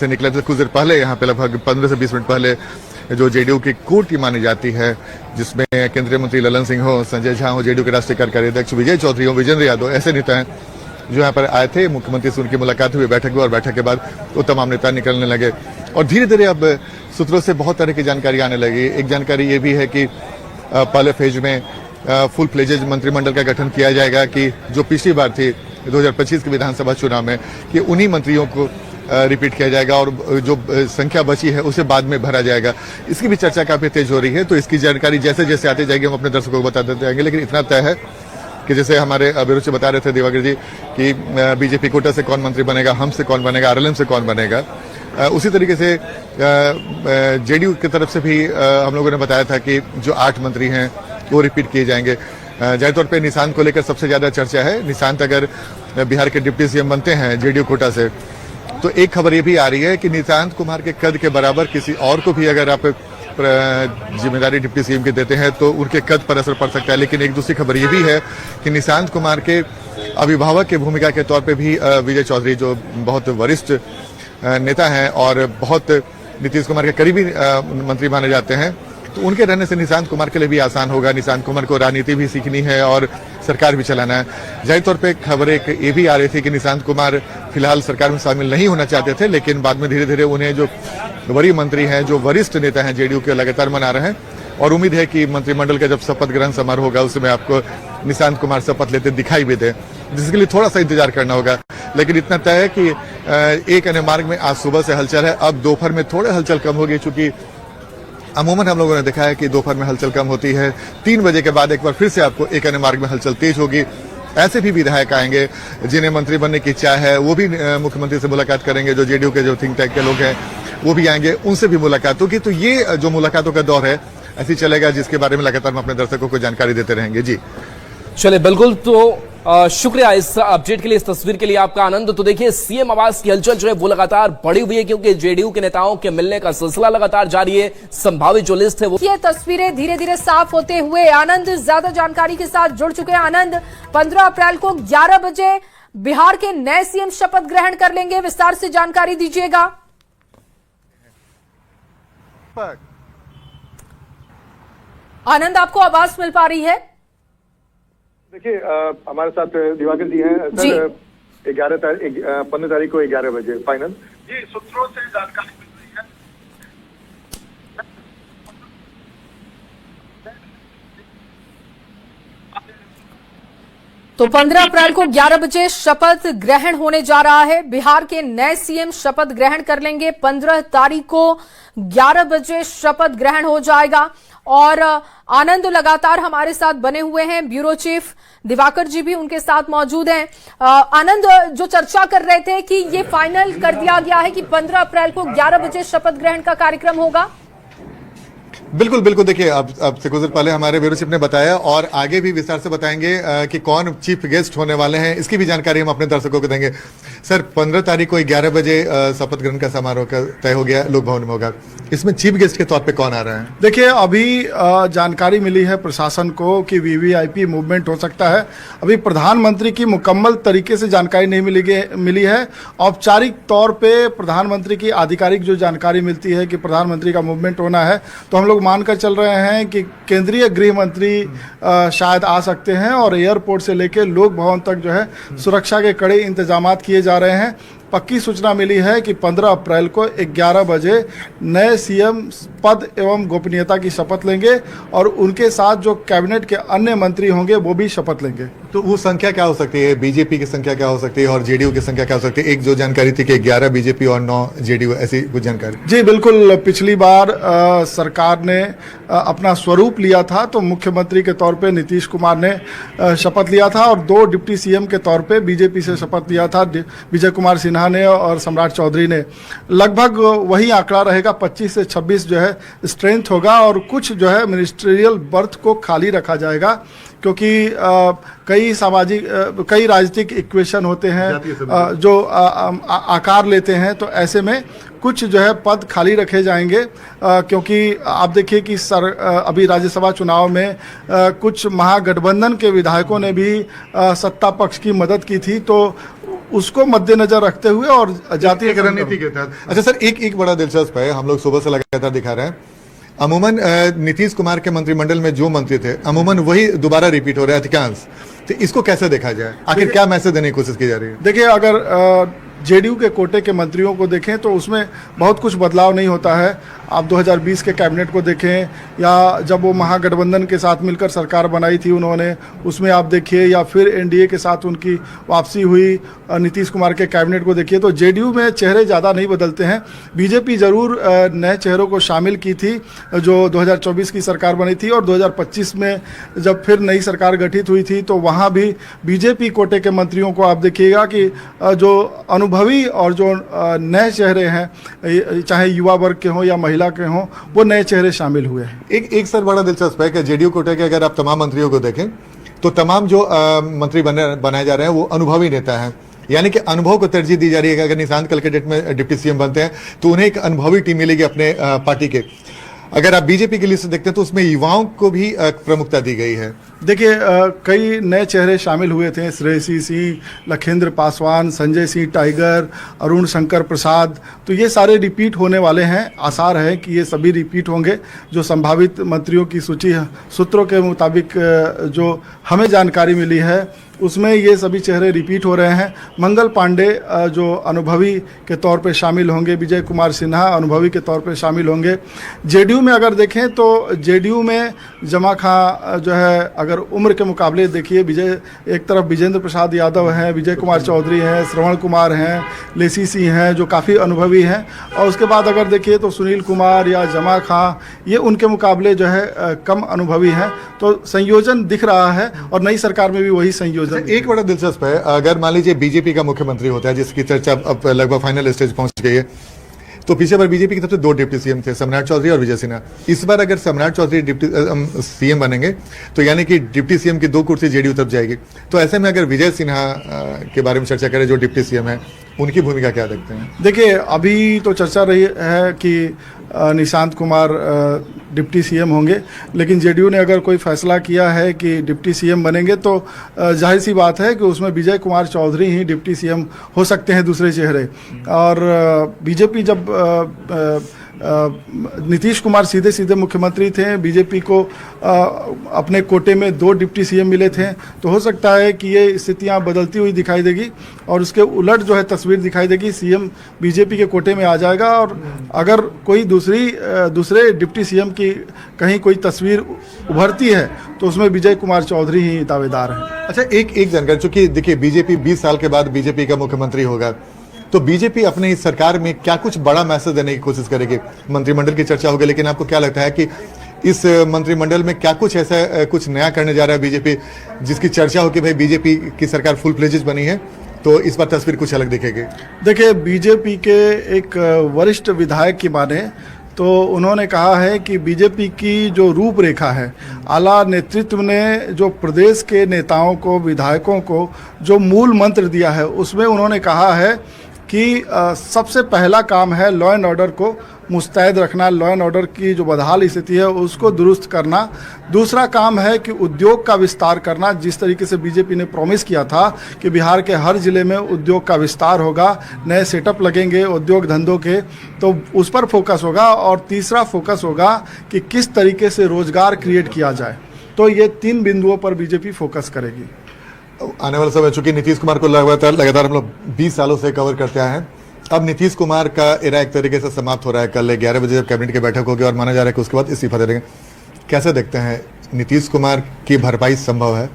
से निकले थे कुछ देर पहले यहाँ पे, लगभग 15 से 20 मिनट पहले, जो जेडीयू की कोर टीम मानी जाती है, जिसमें केंद्रीय मंत्री ललन सिंह हो, संजय झा हो, जेडीयू के राष्ट्रीय कार्यकारी अध्यक्ष विजय चौधरी हो, विजेंद्र यादव, ऐसे नेता हैं जो यहाँ पर आए थे। मुख्यमंत्री से उनकी मुलाकात हुई, बैठक हुई और बैठक के बाद वो तमाम नेता निकलने लगे और धीरे धीरे अब सूत्रों से बहुत तरह की जानकारी आने लगी। एक जानकारी ये भी है कि पहले फेज में फुल फ्लेजेज मंत्रिमंडल का गठन किया जाएगा, कि जो पिछली बार थी 2025 के विधानसभा चुनाव में, कि उन्हीं मंत्रियों को रिपीट किया जाएगा और जो संख्या बची है उसे बाद में भरा जाएगा। इसकी भी चर्चा काफी तेज हो रही है, तो इसकी जानकारी जैसे जैसे आती जाएगी हम अपने दर्शकों को बताते जाएंगे। लेकिन इतना तय है कि जैसे हमारे ब्यूरो से बता रहे थे दिवाकर जी कि बीजेपी कोटा से कौन मंत्री बनेगा, हम से कौन बनेगा, आरएलएम से कौन बनेगा, उसी तरीके से जेडीयू की तरफ से भी हम लोगों ने बताया था कि जो 8 मंत्री हैं वो रिपीट किए जाएंगे। जाहिर तौर पे निशांत को लेकर सबसे ज्यादा चर्चा है। निशांत अगर बिहार के डिप्टी सीएम बनते हैं जेडीयू कोटा से, तो एक खबर ये भी आ रही है कि निशांत कुमार के कद के बराबर किसी और को भी अगर आप जिम्मेदारी डिप्टी सीएम की देते हैं तो उनके कद पर असर पड़ सकता है। लेकिन एक दूसरी खबर ये भी है कि निशांत कुमार के अभिभावक की भूमिका के तौर पे भी विजय चौधरी, जो बहुत वरिष्ठ नेता हैं और बहुत नीतीश कुमार के करीबी मंत्री माने जाते हैं, तो उनके रहने से निशांत कुमार के लिए भी आसान होगा। निशांत कुमार को राजनीति भी सीखनी है और सरकार भी चलाना है। जाहिर तौर पे खबर एक ये भी आ रही थी कि निशांत कुमार फिलहाल सरकार में शामिल नहीं होना चाहते थे, लेकिन बाद में धीरे धीरे उन्हें जो वरीय मंत्री हैं, जो वरिष्ठ नेता हैं जेडीयू के, लगातार मना रहे हैं और उम्मीद है कि मंत्रिमंडल का जब शपथ ग्रहण समारोह होगा उसमें आपको निशांत कुमार शपथ लेते दिखाई भी दे, जिसके लिए थोड़ा सा इंतजार करना होगा। लेकिन इतना तय है कि एक अन्य मार्ग में आज सुबह से हलचल है। अब दोपहर में थोड़ा हलचल कम होगी, चूंकि अमूमन हम लोगों ने देखा है कि दोपहर में हलचल कम होती है। 3 बजे के बाद एक बार फिर से आपको एक अन्य मार्ग में हलचल तेज होगी। ऐसे भी विधायक आएंगे जिन्हें मंत्री बनने की इच्छा है, वो भी मुख्यमंत्री से मुलाकात करेंगे। जो जेडीयू के जो थिंक टैंक के लोग हैं वो भी आएंगे, उनसे भी मुलाकात होगी। तो ये जो मुलाकातों का दौर है ऐसी चलेगा, जिसके बारे में लगातार हम अपने दर्शकों को जानकारी देते रहेंगे। जी चले, बिल्कुल। तो शुक्रिया इस अपडेट के लिए, इस तस्वीर के लिए आपका आनंद। तो देखिए, सीएम आवास की हलचल जो है वो लगातार बढ़ी हुई है, क्योंकि जेडीयू के नेताओं के मिलने का सिलसिला लगातार जारी है। संभावित जो लिस्ट है वो, ये तस्वीरें धीरे धीरे साफ होते हुए आनंद ज्यादा जानकारी के साथ जुड़ चुके हैं। आनंद, 15 अप्रैल को 11 बजे बिहार के नए सीएम शपथ ग्रहण कर लेंगे, विस्तार से जानकारी दीजिएगा। आनंद, आपको आवाज मिल पा रही है? देखिए, हमारे साथ दिवाकर जी हैं सर। 15 तारीख को 11 बजे फाइनल। जी, सूत्रों से जानकारी मिल रही है। तो 15 अप्रैल को 11 बजे शपथ ग्रहण होने जा रहा है। बिहार के नए सीएम शपथ ग्रहण कर लेंगे। 15 तारीख को 11 बजे शपथ ग्रहण हो जाएगा और आनंद लगातार हमारे साथ बने हुए हैं। ब्यूरो चीफ दिवाकर जी भी उनके साथ मौजूद हैं। आनंद, जो चर्चा कर रहे थे कि ये फाइनल कर दिया गया है कि 15 अप्रैल को 11 बजे शपथ ग्रहण का कार्यक्रम होगा। बिल्कुल बिल्कुल। देखिए, अब से कुछ देर पहले हमारे ब्यूरो चीफ ने बताया और आगे भी विस्तार से बताएंगे कि कौन चीफ गेस्ट होने वाले हैं। इसकी भी जानकारी हम अपने दर्शकों को देंगे। सर, 15 तारीख को 11 बजे शपथ ग्रहण का समारोह तय हो गया, लोक भवन में होगा। इसमें चीफ गेस्ट के तौर पे कौन आ रहे हैं? देखिए, अभी जानकारी मिली है प्रशासन को कि वीवीआईपी मूवमेंट हो सकता है। अभी प्रधानमंत्री की मुकम्मल तरीके से जानकारी नहीं मिली है। औपचारिक तौर पे प्रधानमंत्री की आधिकारिक जो जानकारी मिलती है कि प्रधानमंत्री का मूवमेंट होना है, तो हम लोग मानकर चल रहे हैं कि केंद्रीय गृह मंत्री शायद आ सकते हैं और एयरपोर्ट से लेकर लोक भवन तक जो है सुरक्षा के कड़े इंतजाम किए जा रहे हैं। पक्की सूचना मिली है कि 15 अप्रैल को 11 बजे नए सीएम पद एवं गोपनीयता की शपथ लेंगे और उनके साथ जो कैबिनेट के अन्य मंत्री होंगे वो भी शपथ लेंगे। तो वो संख्या क्या हो सकती है? बीजेपी की संख्या क्या हो सकती है और जेडीयू की संख्या क्या हो सकती है? एक जो जानकारी थी कि 11 बीजेपी और 9 जेडीयू, ऐसी कुछ जानकारी? जी बिल्कुल। पिछली बार सरकार ने अपना स्वरूप लिया था, तो मुख्यमंत्री के तौर पे नीतीश कुमार ने शपथ लिया था और 2 डिप्टी सीएम के तौर पे बीजेपी से शपथ लिया था, विजय कुमार सिन्हा ने और सम्राट चौधरी ने। लगभग वही आंकड़ा रहेगा, 25 से 26 जो है स्ट्रेंथ होगा और कुछ जो है मिनिस्ट्रियल बर्थ को खाली रखा जाएगा, क्योंकि कई राजनीतिक इक्वेशन होते हैं जो आकार लेते हैं। तो ऐसे में कुछ जो है पद खाली रखे जाएंगे, क्योंकि आप देखिए कि अभी राज्यसभा चुनाव में कुछ महागठबंधन के विधायकों ने भी सत्ता पक्ष की मदद की थी, तो उसको मद्देनजर रखते हुए और जातीय रणनीति के तहत। अच्छा सर, एक बड़ा दिलचस्प है, हम लोग सुबह से लगातार दिखा रहे हैं, अमूमन नीतीश कुमार के मंत्रिमंडल में जो मंत्री थे अमूमन वही दोबारा रिपीट हो रहे हैं अधिकांश। तो इसको कैसे देखा जाए, आखिर क्या मैसेज देने की कोशिश की जा रही है? देखिए, अगर जेडीयू के कोटे के मंत्रियों को देखें तो उसमें बहुत कुछ बदलाव नहीं होता है। आप 2020 के कैबिनेट को देखें या जब वो महागठबंधन के साथ मिलकर सरकार बनाई थी उन्होंने, उसमें आप देखिए, या फिर एनडीए के साथ उनकी वापसी हुई नीतीश कुमार के कैबिनेट को देखिए, तो जेडीयू में चेहरे ज़्यादा नहीं बदलते हैं। बीजेपी ज़रूर नए चेहरों को शामिल की थी जो 2024 की सरकार बनी थी, और 2025 में जब फिर नई सरकार गठित हुई थी तो वहाँ भी बीजेपी कोटे के मंत्रियों को आप देखिएगा कि जो अनुभवी और जो नए चेहरे हैं, चाहे युवा वर्ग के हों या महिला के हों, वो नए चेहरे शामिल हुए हैं। एक सर बड़ा दिलचस्प है कि जेडीयू कोटे के अगर आप तमाम मंत्रियों को देखें तो तमाम जो मंत्री बनाए जा रहे हैं वो अनुभवी नेता हैं, यानी कि अनुभव को तरजीह दी जा रही है कि अगर निशांत कल के डेट में डिप्टी सीएम बनते हैं तो उन्हें एक अनुभवी टीम मिलेगी अपने पार्टी के। अगर आप बीजेपी की लिस्ट देखते हैं तो उसमें युवाओं को भी प्रमुखता दी गई है। देखिए, कई नए चेहरे शामिल हुए थे, श्रेयसी सिंह, लखेंद्र पासवान, संजय सिंह टाइगर, अरुण शंकर प्रसाद, तो ये सारे रिपीट होने वाले हैं। आसार है कि ये सभी रिपीट होंगे। जो संभावित मंत्रियों की सूची सूत्रों के मुताबिक जो हमें जानकारी मिली है उसमें ये सभी चेहरे रिपीट हो रहे हैं। मंगल पांडे जो अनुभवी के तौर पे शामिल होंगे, विजय कुमार सिन्हा अनुभवी के तौर पे शामिल होंगे। जेडीयू में अगर देखें तो जेडीयू में जमा खां जो है, अगर उम्र के मुकाबले देखिए, एक तरफ विजेंद्र प्रसाद यादव हैं, विजय कुमार चौधरी हैं, श्रवण कुमार हैं, लेसी सिंह हैं जो काफ़ी अनुभवी हैं, और उसके बाद अगर देखिए तो सुनील कुमार या जमा खां, ये उनके मुकाबले जो है कम अनुभवी हैं। तो संयोजन दिख रहा है और नई सरकार में भी वही संयोजन। एक बड़ा दिलचस्प है, अगर मान लीजिए बीजेपी का मुख्यमंत्री होता है जिसकी चर्चा अब लगभग फाइनल स्टेज पहुंच गई है, तो पिछले बार बीजेपी की तरफ से 2 डिप्टी सीएम थे, सम्राट चौधरी और विजय सिन्हा। इस बार अगर सम्राट चौधरी डिप्टी सीएम बनेंगे तो यानी कि डिप्टी सीएम की 2 कुर्सी जेडीयू तरफ जाएगी। तो ऐसे में अगर विजय सिन्हा के बारे में चर्चा करें जो डिप्टी सीएम है, उनकी भूमिका क्या देखते हैं? देखिए, अभी तो चर्चा रही है कि निशांत कुमार डिप्टी सीएम होंगे, लेकिन जेडीयू ने अगर कोई फैसला किया है कि डिप्टी सीएम बनेंगे तो जाहिर सी बात है कि उसमें विजय कुमार चौधरी ही डिप्टी सीएम हो सकते हैं, दूसरे चेहरे। और बीजेपी जब नीतीश कुमार सीधे सीधे मुख्यमंत्री थे, बीजेपी को अपने कोटे में 2 डिप्टी सीएम मिले थे, तो हो सकता है कि ये स्थितियां बदलती हुई दिखाई देगी और उसके उलट जो है तस्वीर दिखाई देगी, सीएम बीजेपी के कोटे में आ जाएगा। और अगर कोई दूसरे डिप्टी सीएम की कहीं कोई तस्वीर उभरती है तो उसमें विजय कुमार चौधरी ही दावेदार हैं। अच्छा, एक जानकारी, चूंकि देखिए बीजेपी 20 साल के बाद बीजेपी का मुख्यमंत्री होगा, तो बीजेपी अपने इस सरकार में क्या कुछ बड़ा मैसेज देने की कोशिश करेगी? मंत्रिमंडल की चर्चा होगी, लेकिन आपको क्या लगता है कि इस मंत्रिमंडल में क्या कुछ ऐसा कुछ नया करने जा रहा है बीजेपी, जिसकी चर्चा हो कि भाई बीजेपी की सरकार फुल फ्लेजेज बनी है, तो इस बार तस्वीर कुछ अलग दिखेगी? देखिए, बीजेपी के एक वरिष्ठ विधायक की माने तो उन्होंने कहा है कि बीजेपी की जो रूपरेखा है, आला नेतृत्व ने जो प्रदेश के नेताओं को, विधायकों को जो मूल मंत्र दिया है, उसमें उन्होंने कहा है कि सबसे पहला काम है लॉ एंड ऑर्डर को मुस्तैद रखना, लॉ एंड ऑर्डर की जो बदहाल स्थिति है उसको दुरुस्त करना। दूसरा काम है कि उद्योग का विस्तार करना, जिस तरीके से बीजेपी ने प्रॉमिस किया था कि बिहार के हर जिले में उद्योग का विस्तार होगा, नए सेटअप लगेंगे उद्योग धंधों के, तो उस पर फोकस होगा। और तीसरा फोकस होगा कि किस तरीके से रोजगार क्रिएट किया जाए। तो ये 3 बिंदुओं पर बीजेपी फोकस करेगी। आने वाला समय, चूंकि नीतीश कुमार को लगातार हम लोग 20 सालों से कवर करते आए हैं, अब नीतीश कुमार का एरा एक तरीके से समाप्त हो रहा है। कल 11 बजे जब कैबिनेट की बैठक होगी और माना जा रहा है कि उसके बाद इस्तीफा दे देंगे, कैसे देखते हैं नीतीश कुमार की भरपाई संभव है?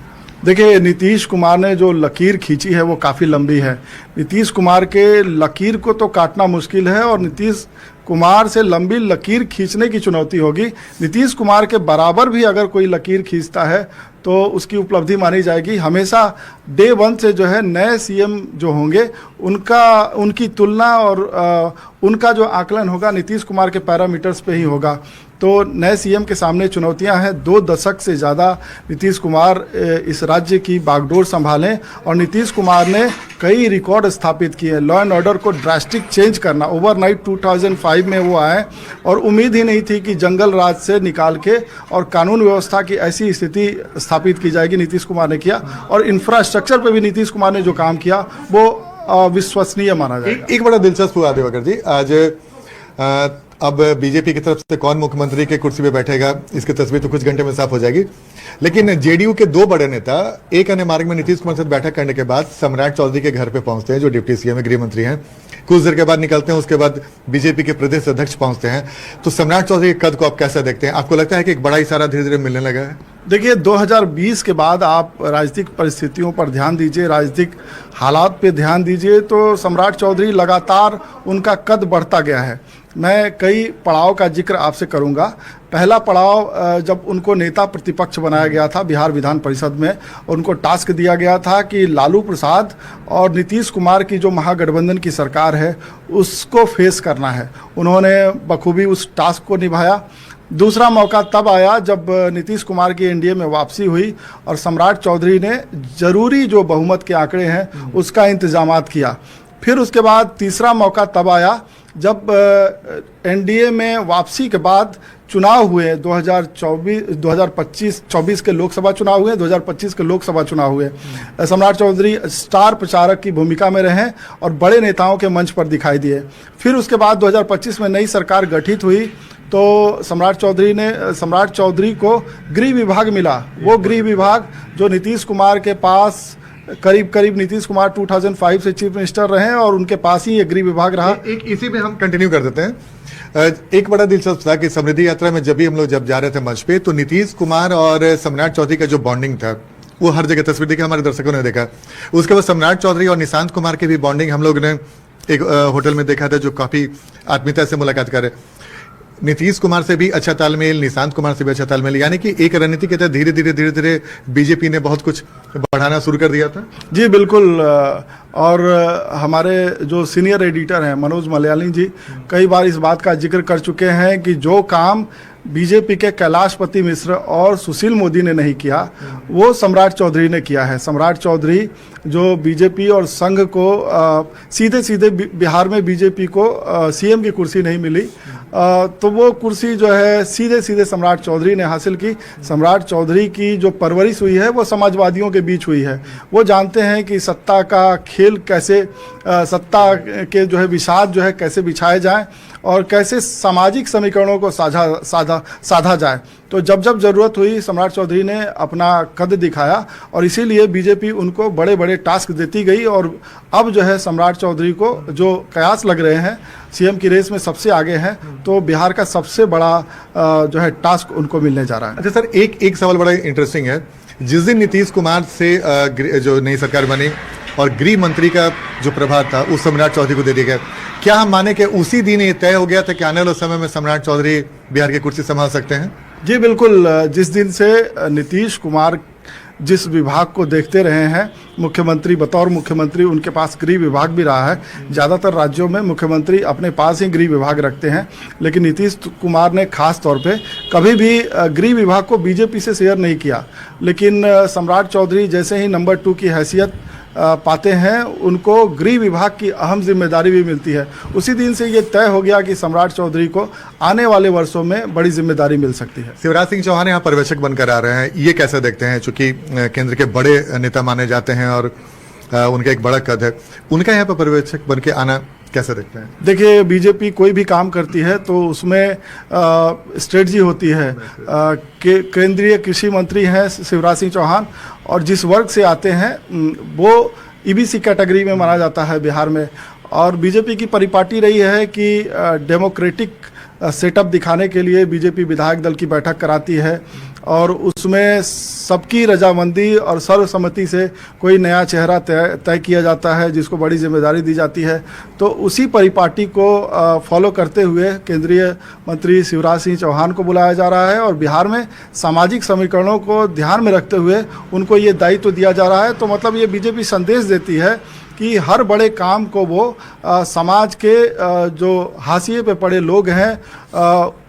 देखिए, नीतीश कुमार ने जो लकीर खींची है वो काफ़ी लंबी है। नीतीश कुमार के लकीर को तो काटना मुश्किल है और नीतीश कुमार से लंबी लकीर खींचने की चुनौती होगी। नीतीश कुमार के बराबर भी अगर कोई लकीर खींचता है तो उसकी उपलब्धि मानी जाएगी। हमेशा डे 1 से जो है नए सीएम जो होंगे उनकी तुलना और उनका जो आकलन होगा नीतीश कुमार के पैरामीटर्स पे ही होगा। तो नए सीएम के सामने चुनौतियां हैं। 2 दशक से ज़्यादा नीतीश कुमार इस राज्य की बागडोर संभालें और नीतीश कुमार ने कई रिकॉर्ड स्थापित किए। लॉ एंड ऑर्डर को ड्रास्टिक चेंज करना, ओवरनाइट 2005 में वो आए और उम्मीद ही नहीं थी कि जंगल राज से निकाल के और कानून व्यवस्था की ऐसी स्थिति स्थापित की जाएगी। नीतीश कुमार ने किया और इंफ्रास्ट्रक्चर पे भी नीतीश कुमार ने जो काम किया वो विश्वसनीय माना जाएगा। एक बड़ा दिलचस्प हुआ दिवाकर जी, आज अब बीजेपी की तरफ से कौन मुख्यमंत्री के कुर्सी पे बैठेगा इसकी तस्वीर तो कुछ घंटे में साफ हो जाएगी, लेकिन जेडीयू के दो बड़े नेता एक अन्य मार्ग में नीतीश कुमार से बैठक करने के बाद सम्राट चौधरी के घर पे पहुंचते हैं, जो डिप्टी सीएम गृह मंत्री हैं। कुछ देर के बाद निकलते हैं, उसके बाद बीजेपी के प्रदेश अध्यक्ष पहुंचते हैं। तो सम्राट चौधरी के कद को आप कैसे देखते हैं? आपको लगता है कि एक बड़ा इशारा धीरे धीरे मिलने लगा है? देखिए, 2020 के बाद आप राजनीतिक परिस्थितियों पर ध्यान दीजिए, राजनीतिक हालात पे ध्यान दीजिए, तो सम्राट चौधरी लगातार उनका कद बढ़ता गया है। मैं कई पड़ाव का जिक्र आपसे करूंगा। पहला पड़ाव जब उनको नेता प्रतिपक्ष बनाया गया था बिहार विधान परिषद में, उनको टास्क दिया गया था कि लालू प्रसाद और नीतीश कुमार की जो महागठबंधन की सरकार है उसको फेस करना है। उन्होंने बखूबी उस टास्क को निभाया। दूसरा मौका तब आया जब नीतीश कुमार की एनडीए में वापसी हुई और सम्राट चौधरी ने जरूरी जो बहुमत के आंकड़े हैं उसका इंतजामात किया। फिर उसके बाद तीसरा मौका तब आया जब एनडीए में वापसी के बाद चुनाव हुए 2024 के लोकसभा चुनाव हुए, 2025 के लोकसभा चुनाव हुए। सम्राट चौधरी स्टार प्रचारक की भूमिका में रहे और बड़े नेताओं के मंच पर दिखाई दिए। फिर उसके बाद 2025 में नई सरकार गठित हुई तो सम्राट चौधरी को गृह विभाग मिला। वो गृह विभाग जो नीतीश कुमार के पास करीब नीतीश कुमार 2005 से चीफ मिनिस्टर रहे और उनके पास ही ये गृह विभाग रहा। एक इसी में हम कंटिन्यू कर देते हैं। एक बड़ा दिलचस्प था कि समृद्धि यात्रा में जब जा रहे थे मंच पे, तो नीतीश कुमार और सम्राट चौधरी का जो बॉन्डिंग था वो हर जगह तस्वीर देखी, हमारे दर्शकों ने देखा। उसके बाद सम्राट चौधरी और निशांत कुमार की भी बॉन्डिंग हम लोग ने एक होटल में देखा था, जो काफी आत्मीयता से मुलाकात करे। नीतीश कुमार से भी अच्छा तालमेल, निशांत कुमार से भी अच्छा तालमेल, यानी कि एक रणनीति के तहत धीरे धीरे बीजेपी ने बहुत कुछ बढ़ाना शुरू कर दिया था। जी बिल्कुल। और हमारे जो सीनियर एडिटर हैं मनोज मलयाली जी कई बार इस बात का जिक्र कर चुके हैं कि जो काम बीजेपी के कैलाशपति मिश्र और सुशील मोदी ने नहीं किया वो सम्राट चौधरी ने किया है। सम्राट चौधरी जो बीजेपी और संघ को सीधे बिहार में बीजेपी को सीएम की कुर्सी नहीं मिली, तो वो कुर्सी जो है सीधे सम्राट चौधरी ने हासिल की। सम्राट चौधरी की जो परवरिश हुई है वो समाजवादियों के बीच हुई है। वो जानते हैं कि सत्ता का खेल कैसे, सत्ता के जो है विषाद जो है कैसे बिछाए जाएं और कैसे सामाजिक समीकरणों को साधा जाए। तो जब जरूरत हुई सम्राट चौधरी ने अपना कद दिखाया और इसीलिए बीजेपी उनको बड़े बड़े टास्क देती गई और अब जो है सम्राट चौधरी को जो कयास लग रहे हैं, सीएम की रेस में सबसे आगे हैं, तो बिहार का सबसे बड़ा जो है टास्क उनको मिलने जा रहा है। अच्छा सर, एक सवाल बड़ा इंटरेस्टिंग है। जिस दिन नीतीश कुमार से जो नई सरकार बनी और गृह मंत्री का जो प्रभार था उस सम्राट चौधरी को दे दिया गया, क्या हम माने कि उसी दिन ये तय हो गया था कि आने वाले समय में सम्राट चौधरी बिहार की कुर्सी संभाल सकते हैं? जी बिल्कुल। जिस दिन से नीतीश कुमार जिस विभाग को देखते रहे हैं मुख्यमंत्री, बतौर मुख्यमंत्री उनके पास गृह विभाग भी रहा है। ज़्यादातर राज्यों में मुख्यमंत्री अपने पास ही गृह विभाग रखते हैं, लेकिन नीतीश कुमार ने खास तौर पे कभी भी गृह विभाग को बीजेपी से शेयर नहीं किया। लेकिन सम्राट चौधरी जैसे ही नंबर 2 की हैसियत पाते हैं उनको गृह विभाग की अहम जिम्मेदारी भी मिलती है। उसी दिन से ये तय हो गया कि सम्राट चौधरी को आने वाले वर्षों में बड़ी जिम्मेदारी मिल सकती है। शिवराज सिंह चौहान यहाँ पर्यवेक्षक बनकर आ रहे हैं, ये कैसे देखते हैं? चूंकि केंद्र के बड़े नेता माने जाते हैं और उनका एक बड़ा कद है, उनका यहाँ पर पर्यवेक्षक बन के आना कैसे देखते हैं? देखिए, बीजेपी कोई भी काम करती है तो उसमें स्ट्रेटजी होती है। केंद्रीय कृषि मंत्री हैं शिवराज सिंह चौहान और जिस वर्ग से आते हैं वो ईबीसी कैटेगरी में माना जाता है बिहार में। और बीजेपी की परिपाटी रही है कि डेमोक्रेटिक सेटअप दिखाने के लिए बीजेपी विधायक दल की बैठक कराती है और उसमें सबकी रजामंदी और सर्वसम्मति से कोई नया चेहरा तय किया जाता है जिसको बड़ी जिम्मेदारी दी जाती है। तो उसी परिपाटी को फॉलो करते हुए केंद्रीय मंत्री शिवराज सिंह चौहान को बुलाया जा रहा है और बिहार में सामाजिक समीकरणों को ध्यान में रखते हुए उनको ये दायित्व दिया जा रहा है। तो मतलब ये बीजेपी संदेश देती है कि हर बड़े काम को वो समाज के जो हाशिए पे पड़े लोग हैं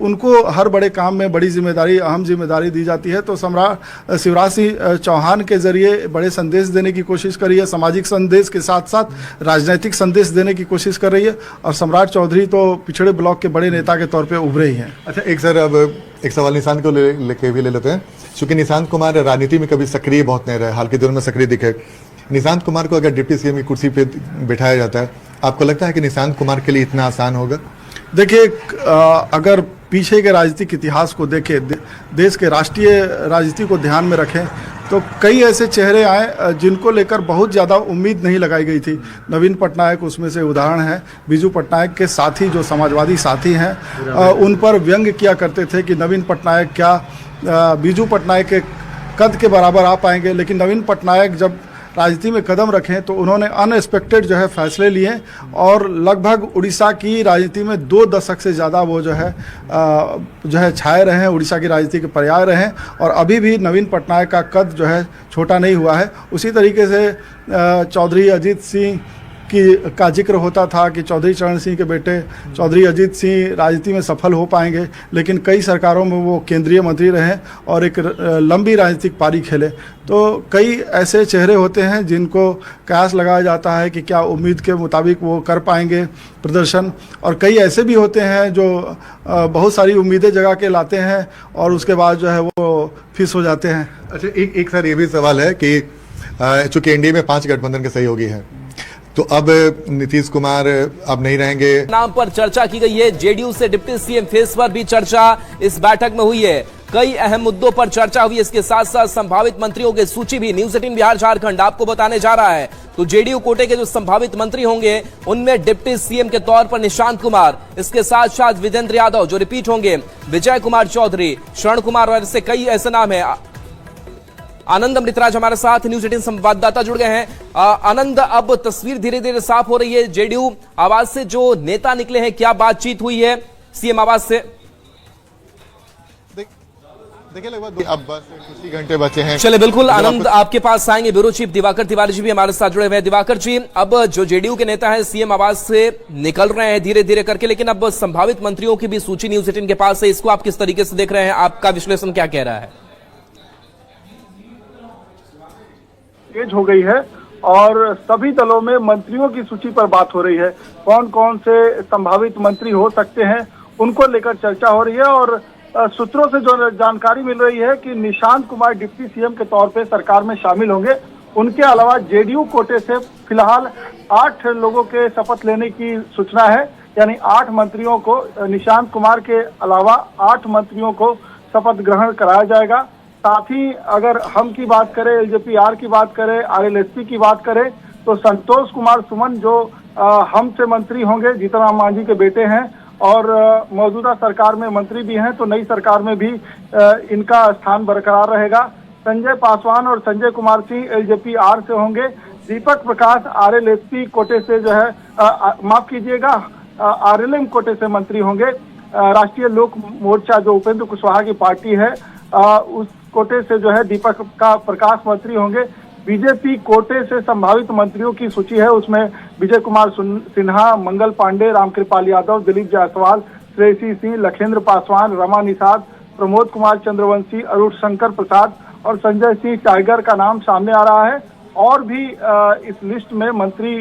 उनको हर बड़े काम में बड़ी जिम्मेदारी, अहम जिम्मेदारी दी जाती है। तो सम्राट शिवराज सिंह चौहान के जरिए बड़े संदेश देने की कोशिश कर रही है, सामाजिक संदेश के साथ साथ राजनीतिक संदेश देने की कोशिश कर रही है और सम्राट चौधरी तो पिछड़े ब्लॉक के बड़े नेता के तौर पर उभरे ही हैं। अच्छा, एक सर अब एक सवाल निशांत को लेके भी ले लेते हैं, क्योंकि निशांत कुमार राजनीति में कभी सक्रिय बहुत नहीं रहे, हाल के दिनों में सक्रिय दिखे। निशांत कुमार को अगर डिप्टी सीएम की कुर्सी पे बिठाया जाता है, आपको लगता है कि निशांत कुमार के लिए इतना आसान होगा? देखिए, अगर पीछे के राजनीतिक इतिहास को देखें, देश के राष्ट्रीय राजनीति को ध्यान में रखें, तो कई ऐसे चेहरे आए जिनको लेकर बहुत ज़्यादा उम्मीद नहीं लगाई गई थी। नवीन पटनायक उसमें से उदाहरण है। बीजू पटनायक के साथी जो समाजवादी साथी हैं, उन पर व्यंग किया करते थे कि नवीन पटनायक क्या बीजू पटनायक के कद के बराबर आ पाएंगे। लेकिन नवीन पटनायक जब राजनीति में कदम रखें तो उन्होंने अनएक्सपेक्टेड जो है फैसले लिए और लगभग उड़ीसा की राजनीति में 2 दशक से ज़्यादा वो जो है छाए रहे हैं, उड़ीसा की राजनीति के पर्याय रहे हैं। और अभी भी नवीन पटनायक का कद जो है छोटा नहीं हुआ है। उसी तरीके से चौधरी अजीत सिंह का जिक्र होता था कि चौधरी चरण सिंह के बेटे चौधरी अजीत सिंह राजनीति में सफल हो पाएंगे, लेकिन कई सरकारों में वो केंद्रीय मंत्री रहे और एक लंबी राजनीतिक पारी खेले। तो कई ऐसे चेहरे होते हैं जिनको कयास लगाया जाता है कि क्या उम्मीद के मुताबिक वो कर पाएंगे प्रदर्शन, और कई ऐसे भी होते हैं जो बहुत सारी उम्मीदें जगा के लाते हैं और उसके बाद जो है वो फिस हो जाते हैं। अच्छा, एक सर ये भी सवाल है कि चूंकि एनडीए में 5 गठबंधन के सहयोगी हैं, तो अब नीतीश कुमार अब नहीं रहेंगे। नाम पर चर्चा की गई है। जेडीयू से डिप्टी सीएम फेस पर भी चर्चा इस बैठक में हुई है। कई अहम मुद्दों पर चर्चा हुई। इसके साथ साथ संभावित मंत्रियों की सूची भी न्यूज 18 बिहार झारखंड आपको बताने जा रहा है। तो जेडीयू कोटे के जो संभावित मंत्री होंगे उनमें डिप्टी सीएम के तौर पर निशांत कुमार, इसके साथ साथ विजेंद्र यादव जो रिपीट होंगे, विजय कुमार चौधरी, शरण कुमार और ऐसे कई ऐसे नाम है। आनंद अमृतराज हमारे साथ न्यूज 18 संवाददाता जुड़ गए हैं। आनंद, अब तस्वीर धीरे धीरे साफ हो रही है। जेडीयू आवाज से जो नेता निकले हैं, क्या बातचीत हुई है सीएम आवाज से? देखिए, लगभग अब बस कुछ ही घंटे बचे हैं। चले बिल्कुल आनंद, आपके पास आएंगे। ब्यूरो चीफ दिवाकर तिवारी जी भी हमारे साथ जुड़े हुए हैं। दिवाकर जी, अब जो जेडीयू के नेता हैं सीएम आवाज से निकल रहे हैं धीरे धीरे करके, लेकिन अब संभावित मंत्रियों की भी सूची न्यूज 18 के पास है। इसको आप किस तरीके से देख रहे हैं? आपका विश्लेषण क्या कह रहा है? तेज हो गई है और सभी दलों में मंत्रियों की सूची पर बात हो रही है। कौन कौन से संभावित मंत्री हो सकते हैं उनको लेकर चर्चा हो रही है। और सूत्रों से जो जानकारी मिल रही है कि निशांत कुमार डिप्टी सीएम के तौर पे सरकार में शामिल होंगे। उनके अलावा जेडीयू कोटे से फिलहाल 8 लोगों के शपथ लेने की सूचना है, यानी 8 मंत्रियों को, निशांत कुमार के अलावा 8 मंत्रियों को शपथ ग्रहण कराया जाएगा। साथ ही अगर हम की बात करें, एलजेपी-आर की बात करें, आरएलएसपी की बात करें, तो संतोष कुमार सुमन जो हम से मंत्री होंगे, जीतन राम मांझी के बेटे हैं और मौजूदा सरकार में मंत्री भी हैं, तो नई सरकार में भी इनका स्थान बरकरार रहेगा। संजय पासवान और संजय कुमार सिंह एलजेपी-आर से होंगे। दीपक प्रकाश आरएलएसपी कोटे से जो है माफ कीजिएगा, आरएलएम कोटे से मंत्री होंगे। राष्ट्रीय लोक मोर्चा जो उपेंद्र कुशवाहा की पार्टी है, उस कोटे से जो है दीपक का प्रकाश मंत्री होंगे। बीजेपी कोटे से संभावित मंत्रियों की सूची है, उसमें विजय कुमार सिन्हा, मंगल पांडे, रामकृपाल यादव, दिलीप जायसवाल, श्रेयसी सिंह, लखेंद्र पासवान, रमा निषाद, प्रमोद कुमार चंद्रवंशी, अरुण शंकर प्रसाद और संजय सिंह टाइगर का नाम सामने आ रहा है। और भी इस लिस्ट में मंत्री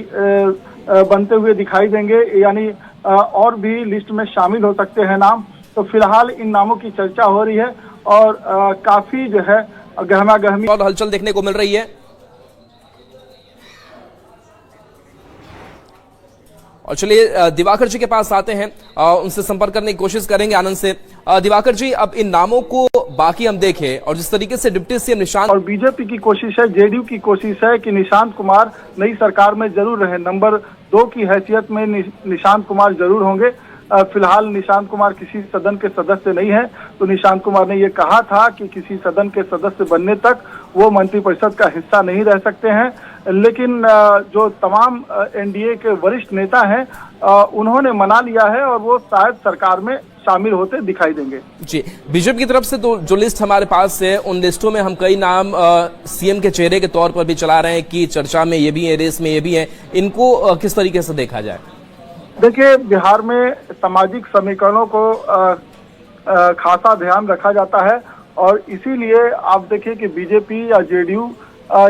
बनते हुए दिखाई देंगे, यानी और भी लिस्ट में शामिल हो सकते हैं नाम। तो फिलहाल इन नामों की चर्चा हो रही है और काफी जो है गहमा गहमी और हलचल देखने को मिल रही है। और चलिए दिवाकर जी के पास आते हैं, उनसे संपर्क करने की कोशिश करेंगे आनंद से। दिवाकर जी, अब इन नामों को बाकी हम देखें और जिस तरीके से डिप्टी सीएम निशांत और बीजेपी की कोशिश है, जेडीयू की कोशिश है कि निशांत कुमार नई सरकार में जरूर रहे, नंबर 2 की हैसियत में निशांत कुमार जरूर होंगे। फिलहाल निशांत कुमार किसी सदन के सदस्य नहीं है, तो निशांत कुमार ने ये कहा था कि किसी सदन के सदस्य बनने तक वो मंत्रिपरिषद का हिस्सा नहीं रह सकते हैं। लेकिन जो तमाम एनडीए के वरिष्ठ नेता हैं उन्होंने मना लिया है और वो शायद सरकार में शामिल होते दिखाई देंगे। जी, बीजेपी की तरफ से तो जो लिस्ट हमारे पास है, उन लिस्टों में हम कई नाम सीएम के चेहरे के तौर पर भी चला रहे हैं कि चर्चा में ये भी है, रेस में ये भी है। इनको किस तरीके से देखा जाए? देखिए, बिहार में सामाजिक समीकरणों को खासा ध्यान रखा जाता है और इसीलिए आप देखिए कि बीजेपी या जेडीयू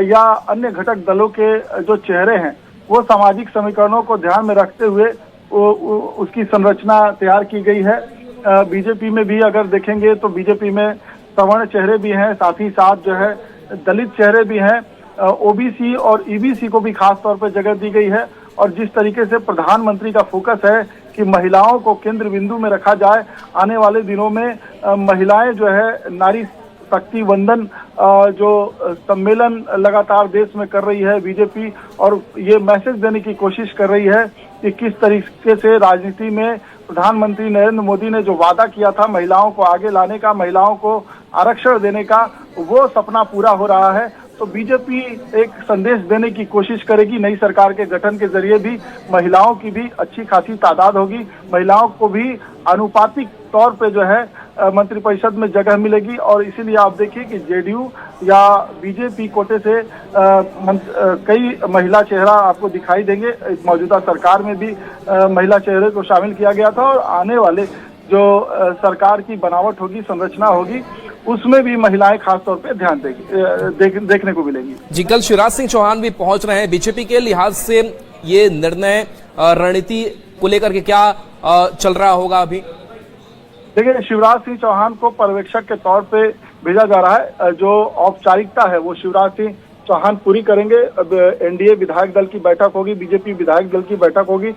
या अन्य घटक दलों के जो चेहरे हैं वो सामाजिक समीकरणों को ध्यान में रखते हुए उसकी संरचना तैयार की गई है। बीजेपी में भी अगर देखेंगे तो बीजेपी में सवर्ण चेहरे भी हैं, साथ ही साथ जो है दलित चेहरे भी हैं ओबीसी और ईबीसी को भी खास तौर पर जगह दी गई है। और जिस तरीके से प्रधानमंत्री का फोकस है कि महिलाओं को केंद्र बिंदु में रखा जाए, आने वाले दिनों में महिलाएं जो है नारी शक्ति वंदन जो सम्मेलन लगातार देश में कर रही है बीजेपी, और ये मैसेज देने की कोशिश कर रही है कि किस तरीके से राजनीति में प्रधानमंत्री नरेंद्र मोदी ने जो वादा किया था महिलाओं को आगे लाने का, महिलाओं को आरक्षण देने का, वो सपना पूरा हो रहा है। तो बीजेपी एक संदेश देने की कोशिश करेगी। नई सरकार के गठन के जरिए भी महिलाओं की भी अच्छी खासी तादाद होगी, महिलाओं को भी आनुपातिक तौर पे जो है मंत्रिपरिषद में जगह मिलेगी। और इसीलिए आप देखिए कि जेडीयू या बीजेपी कोटे से कई महिला चेहरा आपको दिखाई देंगे। मौजूदा सरकार में भी महिला चेहरे को शामिल किया गया था, और आने वाले जो सरकार की बनावट होगी, संरचना होगी, उसमें भी महिलाएं खासतौर पे ध्यान देगी, देखने को मिलेगी। जी, कल शिवराज सिंह चौहान भी पहुंच रहे हैं। बीजेपी के लिहाज से ये निर्णय रणनीति को लेकर के क्या चल रहा होगा अभी? देखिए, शिवराज सिंह चौहान को पर्यवेक्षक के तौर पे भेजा जा रहा है। जो औपचारिकता है वो शिवराज सिंह चौहान पूरी करेंगे। अब एनडीए विधायक दल की बैठक होगी, बीजेपी विधायक दल की बैठक होगी।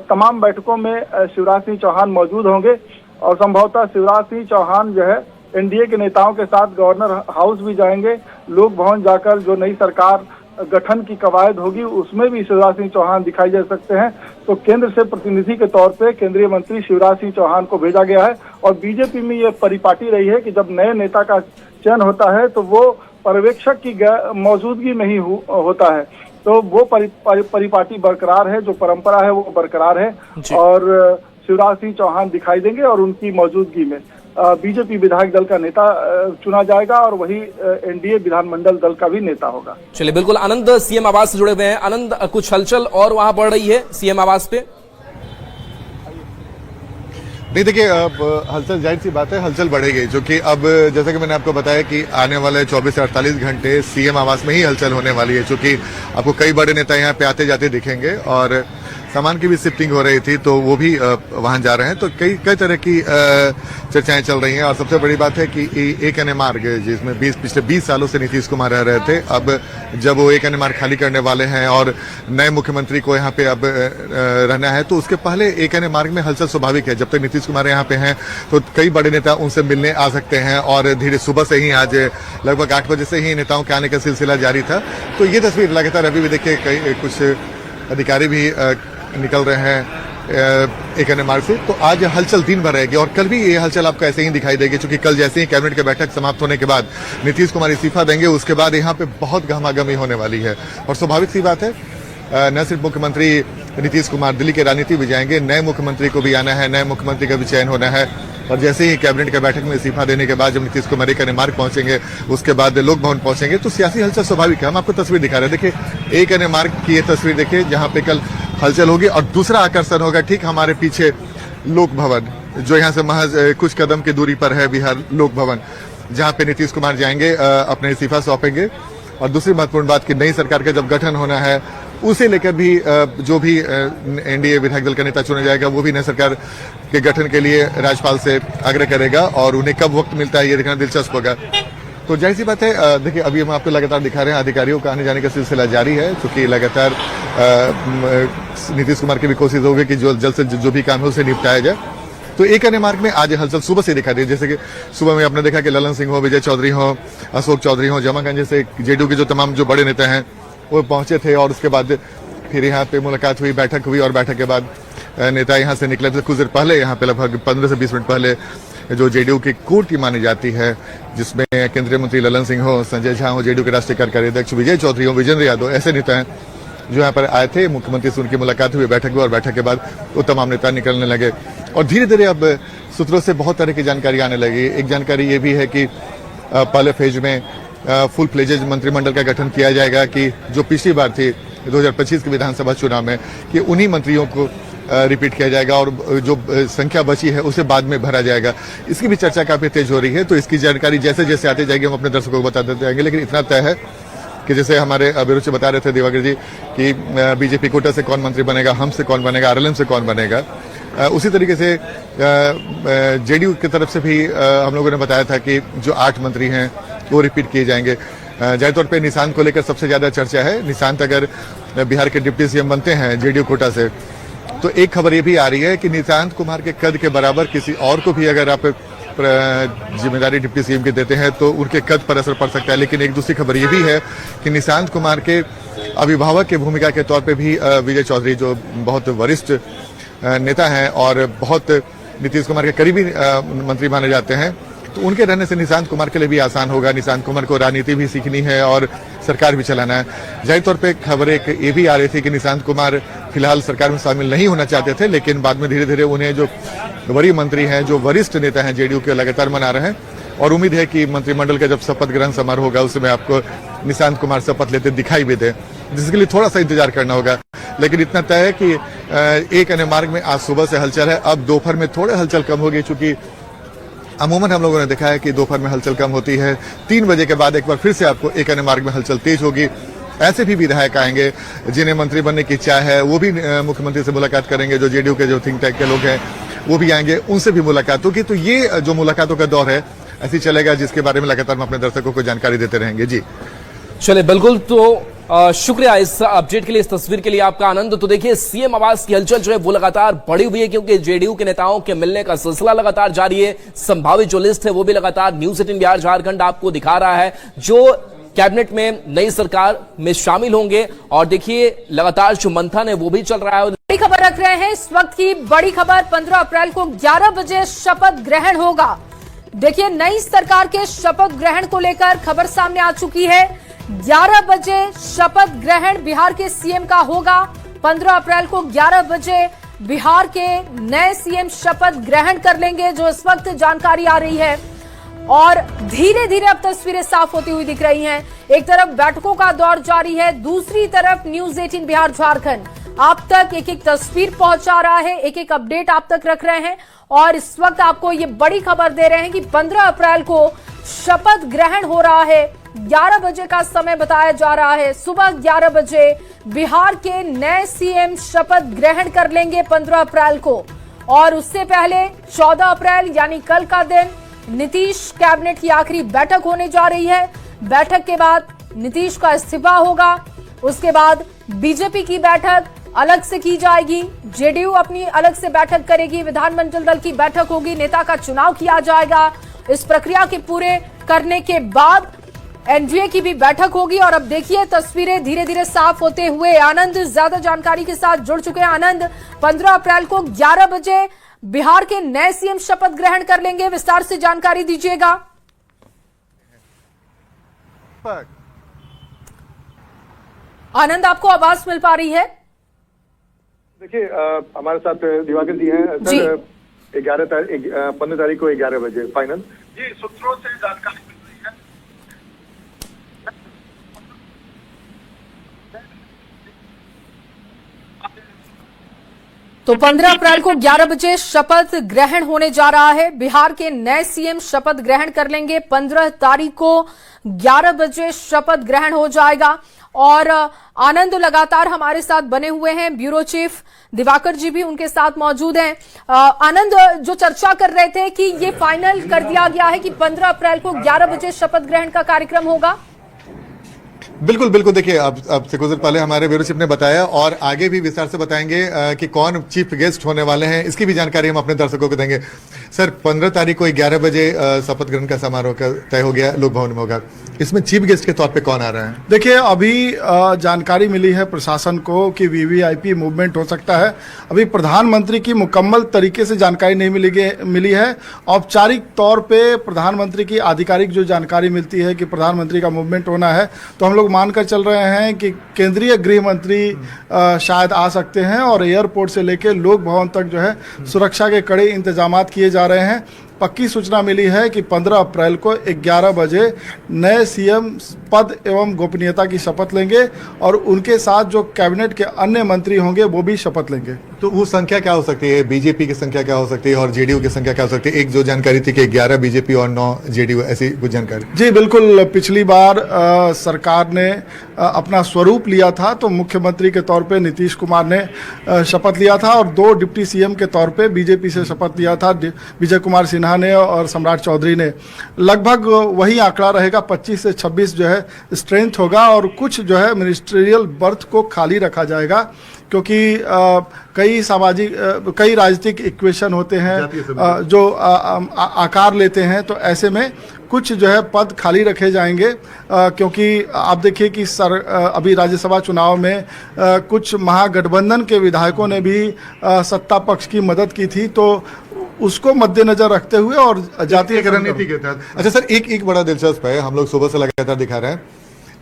तमाम बैठकों में शिवराज सिंह चौहान मौजूद होंगे, और संभवतः शिवराज सिंह चौहान जो है एनडीए के नेताओं के साथ गवर्नर हाउस भी जाएंगे। लोक भवन जाकर जो नई सरकार गठन की कवायद होगी उसमें भी शिवराज सिंह चौहान दिखाई दे सकते हैं। तो केंद्र से प्रतिनिधि के तौर पे केंद्रीय मंत्री शिवराज सिंह चौहान को भेजा गया है। और बीजेपी में ये परिपाटी रही है कि जब नए नेता का चयन होता है तो वो पर्यवेक्षक की मौजूदगी में ही होता है। तो वो परिपाटी बरकरार है, जो परंपरा है वो बरकरार है, और शिवराज सिंह चौहान दिखाई देंगे और उनकी मौजूदगी में बीजेपी विधायक दल का नेता चुना जाएगा, और वही एनडीए विधानमंडल दल का भी नेता होगा। चलिए, बिल्कुल। आनंद सीएम आवास से जुड़े हुए हैं। आनंद, कुछ हलचल और वहां बढ़ रही है सीएम आवास पे? नहीं, देखिए, अब हलचल जाहिर सी बात है, हलचल बढ़ेगी, जो कि अब जैसा कि मैंने आपको बताया कि आने वाले 24 से 48 घंटे सीएम आवास में ही हलचल होने वाली है, क्योंकि आपको कई बड़े नेता यहाँ पे आते जाते दिखेंगे, और सामान की भी शिफ्टिंग हो रही थी तो वो भी वहां जा रहे हैं। तो कई तरह की चर्चाएं चल रही हैं। और सबसे बड़ी बात है कि एक अन्य मार्ग जिसमें पिछले 20 सालों से नीतीश कुमार रह रहे थे, अब जब वो एक अन्य मार्ग खाली करने वाले हैं और नए मुख्यमंत्री को यहाँ पे अब रहना है, तो उसके पहले एक अन्य मार्ग में हलचल स्वाभाविक है। जब तक नीतीश कुमार यहाँ पे हैं तो कई बड़े नेता उनसे मिलने आ सकते हैं, और धीरे सुबह से ही आज लगभग 8 बजे से ही नेताओं के आने का सिलसिला जारी था। तो ये तस्वीर लगातार अभी भी देखिए, कई कुछ अधिकारी भी निकल रहे हैं एक अन्य मार्ग से। तो आज हलचल दिन भर रहेगी, और कल भी ये हलचल आपको ऐसे ही दिखाई देगी, क्योंकि कल जैसे ही कैबिनेट की बैठक समाप्त होने के बाद नीतीश कुमार इस्तीफा देंगे, उसके बाद यहाँ पे बहुत गहमागहमी होने वाली है। और स्वाभाविक सी बात है, न सिर्फ मुख्यमंत्री नीतीश कुमार दिल्ली के राजनीति भी जाएंगे, नए मुख्यमंत्री को भी आना है, नए मुख्यमंत्री का भी चयन होना है। और जैसे ही कैबिनेट की बैठक में इस्तीफा देने के बाद जब नीतीश कुमार एक अन्य मार्ग पहुंचेंगे, उसके बाद लोक भवन पहुंचेंगे, तो सियासी हलचल स्वाभाविक है। हम आपको तस्वीर दिखा रहे हैं, देखिए एक अन्य मार्ग की ये तस्वीर देखिए, जहां पे कल हलचल होगी। और दूसरा आकर्षण होगा ठीक हमारे पीछे लोक भवन, जो यहाँ से महज कुछ कदम की दूरी पर है, बिहार लोक भवन, जहाँ पे नीतीश कुमार जाएंगे, अपने इस्तीफा सौंपेंगे। और दूसरी महत्वपूर्ण बात कि नई सरकार का जब गठन होना है, उसे लेकर भी जो भी एनडीए विधायक दल का नेता चुना जाएगा, वो भी नई सरकार के गठन के लिए राज्यपाल से आग्रह करेगा, और उन्हें कब वक्त मिलता है ये देखना दिलचस्प होगा। तो जाहिर सी बात है, देखिए अभी हम आपको लगातार दिखा रहे हैं, अधिकारियों का आने जाने का सिलसिला जारी है, क्योंकि लगातार नीतीश कुमार की भी कोशिश होगी कि जो जल्द से जो भी काम है उसे निपटाया जाए। तो एक अन्य मार्ग में आज हलचल सुबह से दिखा दी, जैसे कि सुबह में आपने देखा कि ललन सिंह हो, विजय चौधरी हो, अशोक चौधरी हो, जमागंज जैसे जेडीयू के जो तमाम जो बड़े नेता हैं वो पहुंचे थे, और उसके बाद फिर यहाँ पे मुलाकात हुई, बैठक हुई, और बैठक के बाद नेता यहाँ से निकले थे। कुछ देर पहले यहाँ पे लगभग 15 से 20 मिनट पहले जो जेडीयू की कोर टीम मानी जाती है, जिसमें केंद्रीय मंत्री ललन सिंह हो, संजय झा हो, जेडीयू के राष्ट्रीय कार्यकारी अध्यक्ष विजय चौधरी हो, विजेंद्र यादव, ऐसे नेता हैं जो यहाँ पर आए थे। मुख्यमंत्री से उनकी मुलाकात हुई, बैठक हुई, और बैठक के बाद वो तमाम नेता निकलने लगे। और धीरे धीरे अब सूत्रों से बहुत तरह की जानकारी आने लगी। एक जानकारी ये भी है कि पहले फेज में फुल फ्लेजेज मंत्रिमंडल का गठन किया जाएगा, कि जो पिछली बार थी 2025 के विधानसभा चुनाव में, कि उन्हीं मंत्रियों को रिपीट किया जाएगा, और जो संख्या बची है उसे बाद में भरा जाएगा। इसकी भी चर्चा काफी तेज हो रही है। तो इसकी जानकारी जैसे जैसे आती जाएगी हम अपने दर्शकों को बताते जाएंगे। लेकिन इतना तय है कि जैसे हमारे अभिरुचि बता रहे थे दिवाकर जी कि बीजेपी कोटा से कौन मंत्री बनेगा, हम से कौन बनेगा, आरएलएम से कौन बनेगा, उसी तरीके से जेडीयू की तरफ से भी हम लोगों ने बताया था कि जो 8 मंत्री हैं वो रिपीट किए जाएंगे। जाहिर तौर पे निशांत को लेकर सबसे ज्यादा चर्चा है। निशांत अगर बिहार के डिप्टी सीएम बनते हैं जेडीयू कोटा से, तो एक खबर ये भी आ रही है कि निशांत कुमार के कद के बराबर किसी और को भी अगर आप जिम्मेदारी डिप्टी सीएम की देते हैं तो उनके कद पर असर पड़ सकता है। लेकिन एक दूसरी खबर ये भी है कि निशांत कुमार के अभिभावक की भूमिका के तौर पे भी विजय चौधरी, जो बहुत वरिष्ठ नेता हैं और बहुत नीतीश कुमार के करीबी मंत्री माने जाते हैं, तो उनके रहने से निशांत कुमार के लिए भी आसान होगा। निशांत कुमार को राजनीति भी सीखनी है और सरकार भी चलाना है। जाहिर तौर पे खबर एक ये भी आ रही थी कि निशांत कुमार फिलहाल सरकार में शामिल नहीं होना चाहते थे, लेकिन बाद में धीरे धीरे उन्हें जो वरीय मंत्री हैं, जो वरिष्ठ नेता हैं जेडीयू के, लगातार मना रहे हैं और उम्मीद है कि मंत्रिमंडल का जब शपथ ग्रहण समारोह होगा उस समय आपको निशांत कुमार शपथ लेते दिखाई भी दे, जिसके लिए थोड़ा सा इंतजार करना होगा। लेकिन इतना तय है कि एक अन्य मार्ग में आज सुबह से हलचल है। अब दोपहर में थोड़ा हलचल कम होगी, चूंकि अमूमन हम लोगों ने देखा है कि दोपहर में हलचल कम होती है। 3 बजे के बाद एक बार फिर से आपको एक अन्य मार्ग में हलचल तेज होगी। ऐसे भी विधायक आएंगे जिन्हें मंत्री बनने की इच्छा है, वो भी मुख्यमंत्री से मुलाकात करेंगे। जो जेडीयू के जो थिंक टैंक के लोग हैं वो भी आएंगे, उनसे भी मुलाकात होगी। तो ये जो मुलाकातों का दौर है ऐसे ही चलेगा, जिसके बारे में लगातार हम अपने दर्शकों को जानकारी देते रहेंगे। जी चले, बिल्कुल। तो शुक्रिया इस अपडेट के लिए, इस तस्वीर के लिए आपका आनंद। तो देखिए, सीएम आवास की हलचल जो है वो लगातार बढ़ी हुई है, क्योंकि जेडीयू के नेताओं के मिलने का सिलसिला लगातार जारी है। संभावित जो लिस्ट है वो भी लगातार न्यूज 18 बिहार झारखंड आपको दिखा रहा है, जो कैबिनेट में नई सरकार में शामिल होंगे। और देखिए, लगातार जो मंथन है वो भी चल रहा है। बड़ी खबर रख रहे हैं इस वक्त की बड़ी खबर, 15 अप्रैल को 11 बजे शपथ ग्रहण होगा। देखिए, नई सरकार के शपथ ग्रहण को लेकर खबर सामने आ चुकी है। 11 बजे शपथ ग्रहण बिहार के सीएम का होगा। 15 अप्रैल को 11 बजे बिहार के नए सीएम शपथ ग्रहण कर लेंगे, जो इस वक्त जानकारी आ रही है। और धीरे धीरे अब तस्वीरें साफ होती हुई दिख रही हैं। एक तरफ बैठकों का दौर जारी है, दूसरी तरफ न्यूज 18 बिहार झारखंड आप तक एक एक तस्वीर पहुंचा रहा है, एक एक अपडेट आप तक रख रहे हैं। और इस वक्त आपको ये बड़ी खबर दे रहे हैं कि 15 अप्रैल को शपथ ग्रहण हो रहा है। 11 बजे का समय बताया जा रहा है। सुबह 11 बजे बिहार के नए सीएम शपथ ग्रहण कर लेंगे 15 अप्रैल को। और उससे पहले 14 अप्रैल यानी कल का दिन नीतीश कैबिनेट की आखिरी बैठक होने जा रही है। बैठक के बाद नीतीश का इस्तीफा होगा। उसके बाद बीजेपी की बैठक अलग से की जाएगी, जेडीयू अपनी अलग से बैठक करेगी, विधानमंडल दल की बैठक होगी, नेता का चुनाव किया जाएगा। इस प्रक्रिया के पूरे करने के बाद एनडीए की भी बैठक होगी। और अब देखिए, तस्वीरें धीरे धीरे साफ होते हुए। आनंद ज्यादा जानकारी के साथ जुड़ चुके हैं। आनंद, 15 अप्रैल को 11 बजे बिहार के नए सीएम शपथ ग्रहण कर लेंगे, विस्तार से जानकारी दीजिएगा। आनंद, आपको आवाज मिल पा रही है? देखिए, हमारे साथ दिवाकर जी हैं सर। 15 तारीख को 11 बजे फाइनल जी, सूत्रों से जानकारी मिल रही है। तो 15 अप्रैल को 11 बजे शपथ ग्रहण होने जा रहा है। बिहार के नए सीएम शपथ ग्रहण कर लेंगे। 15 तारीख को 11 बजे शपथ ग्रहण हो जाएगा। और आनंद लगातार हमारे साथ बने हुए हैं, ब्यूरो चीफ दिवाकर जी भी उनके साथ मौजूद हैं। आनंद, जो चर्चा कर रहे थे कि ये फाइनल कर दिया गया है कि 15 अप्रैल को 11 बजे शपथ ग्रहण का कार्यक्रम होगा। बिल्कुल बिल्कुल। देखिए, अब से कुछ देर पहले हमारे ब्यूरो चीफ ने बताया और आगे भी विस्तार से बताएंगे कि कौन चीफ गेस्ट होने वाले हैं, इसकी भी जानकारी हम अपने दर्शकों को देंगे। सर, 15 तारीख को 11 बजे शपथ ग्रहण का समारोह तय हो गया, लोक भवन में होगा। इसमें चीफ गेस्ट के तौर पे कौन आ रहे हैं? देखिए, अभी जानकारी मिली है प्रशासन को कि वीवीआईपी मूवमेंट हो सकता है। अभी प्रधानमंत्री की मुकम्मल तरीके से जानकारी नहीं मिली है। औपचारिक तौर पे प्रधानमंत्री की आधिकारिक जो जानकारी मिलती है कि प्रधानमंत्री का मूवमेंट होना है, तो हम लोग मानकर चल रहे हैं कि केंद्रीय गृह मंत्री शायद आ सकते हैं। और एयरपोर्ट से लेकर लोक भवन तक जो है सुरक्षा के कड़े इंतजाम किए जा रहे हैं। पक्की सूचना मिली है कि 15 अप्रैल को 11 बजे नए सीएम पद एवं गोपनीयता की शपथ लेंगे और उनके साथ जो कैबिनेट के अन्य मंत्री होंगे वो भी शपथ लेंगे। तो वो संख्या क्या हो सकती है, बीजेपी की संख्या क्या हो सकती है और जेडीयू की संख्या क्या हो सकती है? एक जो जानकारी थी कि 11 बीजेपी और 9 जेडीयू, ऐसी कुछ जानकारी। जी बिल्कुल, पिछली बार सरकार ने अपना स्वरूप लिया था तो मुख्यमंत्री के तौर पे नीतीश कुमार ने शपथ लिया था और 2 डिप्टी सीएम के तौर पे बीजेपी से शपथ लिया था विजय कुमार सिन्हा ने और सम्राट चौधरी ने। लगभग वही आंकड़ा रहेगा, 25 से 26 जो है स्ट्रेंथ होगा और कुछ जो है मिनिस्ट्रियल बर्थ को खाली रखा जाएगा क्योंकि कई राजनीतिक इक्वेशन होते हैं जो आकार लेते हैं, तो ऐसे में कुछ जो है पद खाली रखे जाएंगे क्योंकि आप देखिए कि अभी राज्यसभा चुनाव में कुछ महागठबंधन के विधायकों ने भी सत्ता पक्ष की मदद की थी, तो उसको मद्देनजर रखते हुए और जातीय रणनीति के तहत। अच्छा सर, एक बड़ा दिलचस्प है, हम लोग सुबह से लगातार दिखा रहे हैं,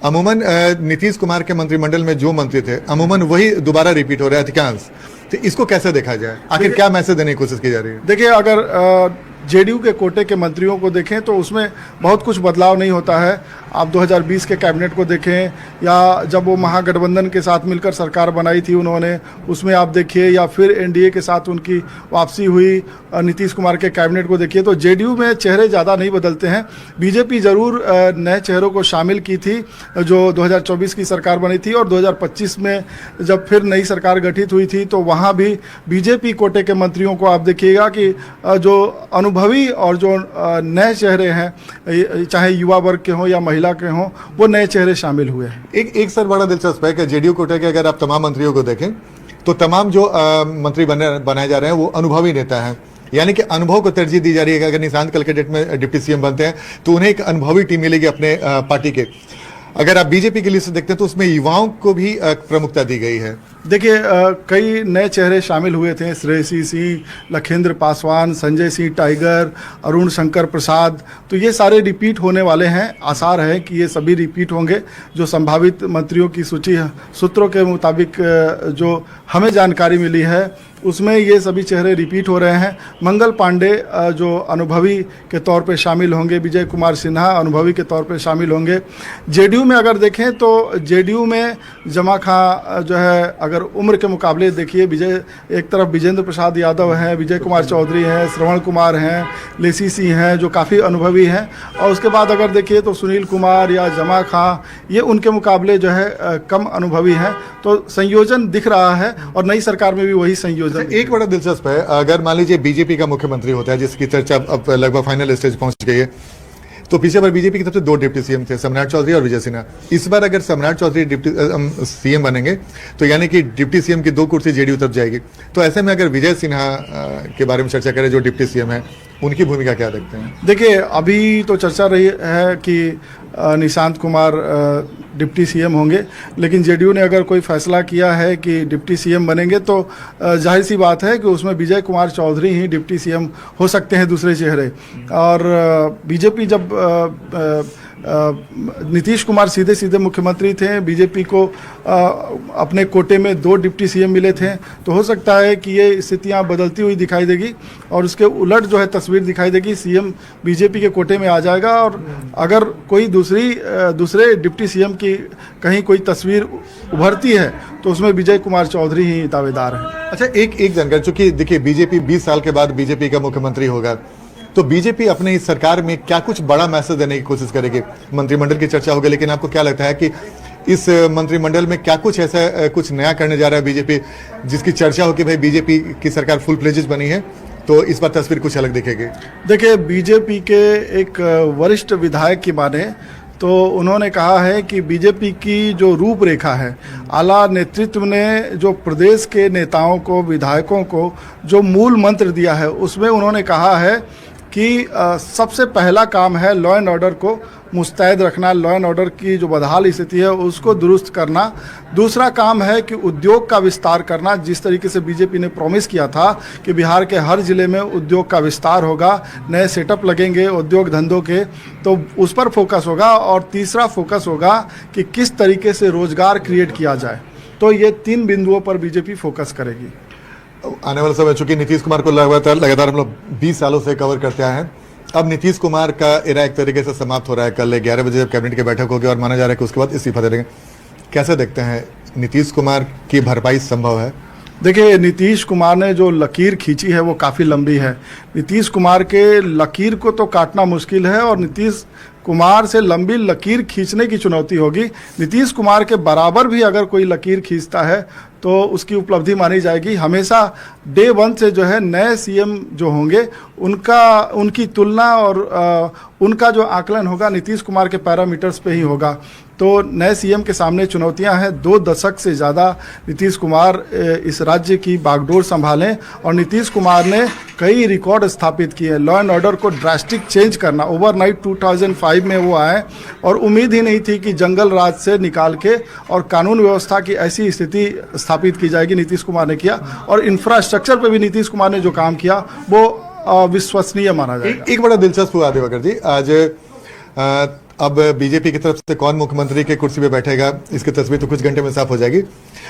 अमूमन नीतीश कुमार के मंत्रिमंडल में जो मंत्री थे अमूमन वही दोबारा रिपीट हो रहे हैं अधिकांश। तो इसको कैसे देखा जाए, आखिर क्या मैसेज देने की कोशिश की जा रही है? देखिए, अगर जेडीयू के कोटे के मंत्रियों को देखें तो उसमें बहुत कुछ बदलाव नहीं होता है। आप 2020 के कैबिनेट को देखें या जब वो महागठबंधन के साथ मिलकर सरकार बनाई थी उन्होंने, उसमें आप देखिए, या फिर एनडीए के साथ उनकी वापसी हुई नीतीश कुमार के कैबिनेट को देखिए, तो जेडीयू में चेहरे ज़्यादा नहीं बदलते हैं। बीजेपी ज़रूर नए चेहरों को शामिल की थी जो 2024 की सरकार बनी थी और 2025 में जब फिर नई सरकार गठित हुई थी तो वहाँ भी बीजेपी कोटे के मंत्रियों को आप देखिएगा कि जो अनुभवी और जो नए चेहरे हैं, चाहे युवा वर्ग के हों या महिला के हों, वो नए चेहरे शामिल हुए हैं। एक सर बड़ा दिलचस्प है कि जेडीयू कोटे के अगर आप तमाम मंत्रियों को देखें तो तमाम जो मंत्री बनाए जा रहे हैं वो अनुभवी नेता हैं, यानी कि अनुभव को तरजीह दी जा रही है कि अगर निशांत कल के डेट में डिप्टी सीएम बनते हैं तो उन्हें एक अनुभवी टीम मिलेगी अपने पार्टी के। अगर आप बीजेपी की लिस्ट देखते हैं तो उसमें युवाओं को भी प्रमुखता दी गई है। देखिए, कई नए चेहरे शामिल हुए थे, श्रेयसी सिंह, लखेंद्र पासवान, संजय सिंह टाइगर, अरुण शंकर प्रसाद, तो ये सारे रिपीट होने वाले हैं। आसार है कि ये सभी रिपीट होंगे। जो संभावित मंत्रियों की सूची सूत्रों के मुताबिक जो हमें जानकारी मिली है उसमें ये सभी चेहरे रिपीट हो रहे हैं। मंगल पांडे जो अनुभवी के तौर पे शामिल होंगे, विजय कुमार सिन्हा अनुभवी के तौर पे शामिल होंगे। जेडीयू में अगर देखें तो जेडीयू में जमा खां जो है, अगर उम्र के मुकाबले देखिए, एक तरफ विजेंद्र प्रसाद यादव हैं, विजय कुमार चौधरी हैं, श्रवण कुमार हैं, लेसी सिंह हैं जो काफ़ी अनुभवी हैं, और उसके बाद अगर देखिए तो सुनील कुमार या जमा खां, ये उनके मुकाबले जो है कम अनुभवी हैं। तो संयोजन दिख रहा है और नई सरकार में भी वही संयोजन। एक बड़ा दिलचस्प है, अगर मान लीजिए बीजेपी का मुख्यमंत्री होता है जिसकी चर्चा अब लगभग फाइनल स्टेज पहुंच गई है, तो पिछले बार बीजेपी की तरफ से 2 डिप्टी सीएम थे, सम्राट चौधरी और विजय सिन्हा। इस बार अगर सम्राट चौधरी डिप्टी सीएम बनेंगे तो यानी कि डिप्टी सीएम की 2 कुर्सी जेडीयू तरफ जाएगी। तो ऐसे में अगर विजय सिन्हा के बारे में चर्चा करें जो डिप्टी सीएम है, उनकी भूमिका क्या देखते हैं? देखिए, अभी तो चर्चा रही है कि निशांत कुमार डिप्टी सीएम होंगे, लेकिन जेडीयू ने अगर कोई फैसला किया है कि डिप्टी सीएम बनेंगे तो जाहिर सी बात है कि उसमें विजय कुमार चौधरी ही डिप्टी सीएम हो सकते हैं, दूसरे चेहरे। और बीजेपी जब नीतीश कुमार सीधे सीधे मुख्यमंत्री थे, बीजेपी को अपने कोटे में 2 डिप्टी सीएम मिले थे, तो हो सकता है कि ये स्थितियां बदलती हुई दिखाई देगी और उसके उलट जो है तस्वीर दिखाई देगी, सीएम बीजेपी के कोटे में आ जाएगा और अगर कोई दूसरे डिप्टी सीएम की कहीं कोई तस्वीर उभरती है तो उसमें विजय कुमार चौधरी ही दावेदार है। अच्छा, एक जानकारी, चूंकि देखिए बीजेपी 20 साल के बाद बीजेपी का मुख्यमंत्री होगा, तो बीजेपी अपने इस सरकार में क्या कुछ बड़ा मैसेज देने की कोशिश करेगी? मंत्रिमंडल की चर्चा होगी, लेकिन आपको क्या लगता है कि इस मंत्रिमंडल में क्या कुछ ऐसा कुछ नया करने जा रहा है बीजेपी, जिसकी चर्चा हो कि भाई बीजेपी की सरकार फुल फ्लेजेज बनी है तो इस बार तस्वीर कुछ अलग दिखेगी? देखिए, बीजेपी के एक वरिष्ठ विधायक की माने तो उन्होंने कहा है कि बीजेपी की जो रूपरेखा है, आला नेतृत्व ने जो प्रदेश के नेताओं को, विधायकों को जो मूल मंत्र दिया है, उसमें उन्होंने कहा है कि सबसे पहला काम है लॉ एंड ऑर्डर को मुस्तैद रखना, लॉ एंड ऑर्डर की जो बदहाल स्थिति है उसको दुरुस्त करना। दूसरा काम है कि उद्योग का विस्तार करना, जिस तरीके से बीजेपी ने प्रॉमिस किया था कि बिहार के हर ज़िले में उद्योग का विस्तार होगा, नए सेटअप लगेंगे उद्योग धंधों के, तो उस पर फोकस होगा। और तीसरा फोकस होगा कि किस तरीके से रोजगार क्रिएट किया जाए। तो ये 3 बिंदुओं पर बीजेपी फोकस करेगी। आने वाला समय, चूंकि नीतीश कुमार को लगातार हम लोग 20 सालों से कवर करते आए हैं, अब नीतीश कुमार का एरा एक तरीके से समाप्त हो रहा है। कल 11 बजे जब कैबिनेट की बैठक होगी और माना जा रहा है कि उसके बाद इस्तीफा दे देंगे। कैसे देखते हैं, नीतीश कुमार की भरपाई संभव है? देखिए, नीतीश कुमार ने जो लकीर खींची है वो काफ़ी लंबी है। नीतीश कुमार के लकीर को तो काटना मुश्किल है और नीतीश कुमार से लंबी लकीर खींचने की चुनौती होगी। नीतीश कुमार के बराबर भी अगर कोई लकीर खींचता है तो उसकी उपलब्धि मानी जाएगी। हमेशा डे वन से जो है नए सीएम जो होंगे उनकी तुलना और उनका जो आकलन होगा नीतीश कुमार के पैरामीटर्स पे ही होगा। तो नए सीएम के सामने चुनौतियां हैं। 2 दशक से ज़्यादा नीतीश कुमार इस राज्य की बागडोर संभालें और नीतीश कुमार ने कई रिकॉर्ड स्थापित किए। लॉ एंड ऑर्डर को ड्रास्टिक चेंज करना, ओवरनाइट 2005 में वो आए और उम्मीद ही नहीं थी कि जंगल राज से निकाल के और कानून व्यवस्था की ऐसी स्थिति स्थापित की जाएगी। नीतीश कुमार ने किया और इंफ्रास्ट्रक्चर पे भी नीतीश कुमार ने जो काम किया वो विश्वसनीय माना जाएगा। एक बड़ा दिलचस्प हुआ दिवाकर जी, आज अब बीजेपी की तरफ से कौन मुख्यमंत्री के कुर्सी पे बैठेगा इसकी तस्वीर तो कुछ घंटे में साफ हो जाएगी।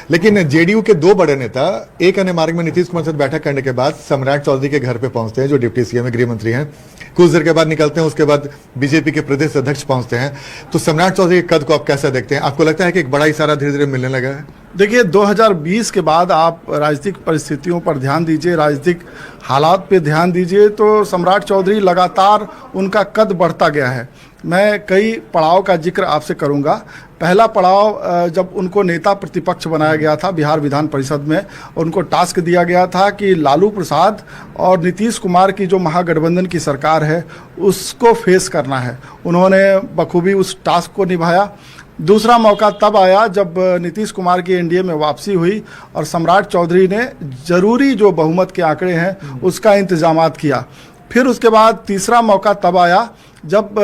लेकिन जेडीयू के 2 बड़े नेता एक अन्य मार्ग में नीतीश कुमार से बैठक करने के बाद सम्राट चौधरी के घर पे पहुंचते हैं, जो डिप्टी सीएम गृह मंत्री हैं। कुछ देर के बाद निकलते हैं, उसके बाद बीजेपी के प्रदेश अध्यक्ष पहुंचते हैं। तो सम्राट चौधरी के कद को आप कैसे देखते हैं? आपको लगता है कि एक बड़ा इशारा धीरे धीरे मिलने लगा है? देखिए, 2020 के बाद आप राजनीतिक परिस्थितियों पर ध्यान दीजिए, राजनीतिक हालात पे ध्यान दीजिए, तो सम्राट चौधरी लगातार उनका कद बढ़ता गया है। मैं कई पड़ाव का जिक्र आपसे करूंगा। पहला पड़ाव जब उनको नेता प्रतिपक्ष बनाया गया था बिहार विधान परिषद में, उनको टास्क दिया गया था कि लालू प्रसाद और नीतीश कुमार की जो महागठबंधन की सरकार है उसको फेस करना है। उन्होंने बखूबी उस टास्क को निभाया। दूसरा मौका तब आया जब नीतीश कुमार की एनडीए में वापसी हुई और सम्राट चौधरी ने जरूरी जो बहुमत के आंकड़े हैं उसका इंतजामात किया। फिर उसके बाद तीसरा मौका तब आया जब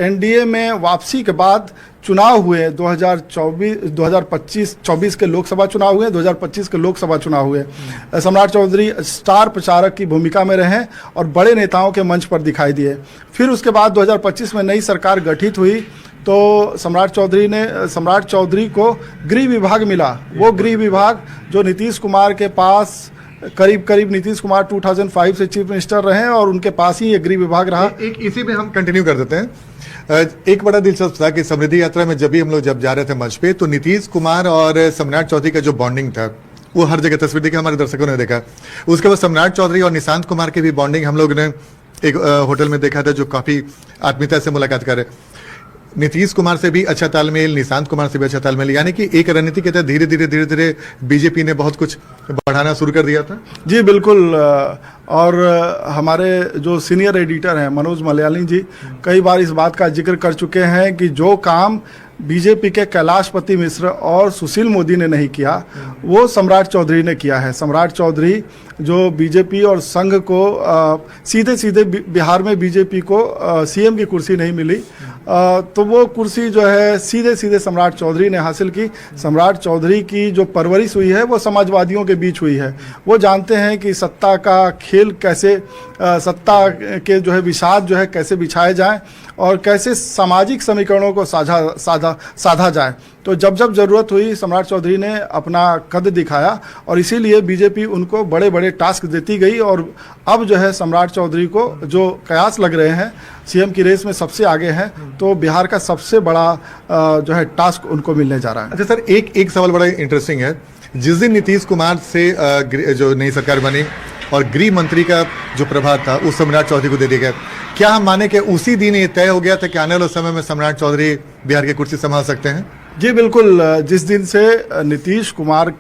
एनडीए में वापसी के बाद चुनाव हुए 2024 के लोकसभा चुनाव हुए, 2025 के लोकसभा चुनाव हुए। सम्राट चौधरी स्टार प्रचारक की भूमिका में रहे और बड़े नेताओं के मंच पर दिखाई दिए। फिर उसके बाद 2025 में नई सरकार गठित हुई तो सम्राट चौधरी को गृह विभाग मिला। वो गृह विभाग जो नीतीश कुमार के पास करीब नीतीश कुमार 2005 से चीफ मिनिस्टर रहे और उनके पास ही ये गृह विभाग रहा। एक इसी में हम कंटिन्यू कर देते हैं। एक बड़ा दिलचस्प था कि समृद्धि यात्रा में जब हम लोग जा रहे थे मंच पे, तो नीतीश कुमार और सम्राट चौधरी का जो बॉन्डिंग था वो हर जगह तस्वीर देखी, हमारे दर्शकों ने देखा। उसके बाद सम्राट चौधरी और निशांत कुमार की भी बॉन्डिंग हम लोग ने एक होटल में देखा था, जो काफी आत्मीयता से मुलाकात करे। नीतीश कुमार से भी अच्छा तालमेल, निशांत कुमार से भी अच्छा तालमेल, यानी कि एक रणनीति के तहत धीरे धीरे बीजेपी ने बहुत कुछ बढ़ाना शुरू कर दिया था। जी बिल्कुल। और हमारे जो सीनियर एडिटर हैं मनोज मलयाली जी कई बार इस बात का जिक्र कर चुके हैं कि जो काम बीजेपी के कैलाशपति मिश्र और सुशील मोदी ने नहीं किया वो सम्राट चौधरी ने किया है। सम्राट चौधरी जो बीजेपी और संघ को सीधे बिहार में बीजेपी को सीएम की कुर्सी नहीं मिली, तो वो कुर्सी जो है सीधे सम्राट चौधरी ने हासिल की। सम्राट चौधरी की जो परवरिश हुई है वो समाजवादियों के बीच हुई है। वो जानते हैं कि सत्ता का खेल कैसे, सत्ता के जो है विषाद जो है कैसे बिछाए जाएं और कैसे सामाजिक समीकरणों को साधा जाए। तो जब जरूरत हुई सम्राट चौधरी ने अपना कद दिखाया और इसीलिए बीजेपी उनको बड़े बड़े टास्क देती गई और अब जो है सम्राट चौधरी को जो कयास लग रहे हैं सीएम की रेस में सबसे आगे हैं, तो बिहार का सबसे बड़ा जो है टास्क उनको मिलने जा रहा है। अच्छा सर, एक सवाल बड़ा इंटरेस्टिंग है। जिस दिन नीतीश कुमार से जो नई सरकार बनी और गृह मंत्री का जो प्रभार था उस सम्राट चौधरी को दे दिया गया, क्या हम माने कि उसी दिन ये तय हो गया था कि आने वाले समय में सम्राट चौधरी बिहार की कुर्सी संभाल सकते हैं? जी बिल्कुल। जिस दिन से नीतीश कुमार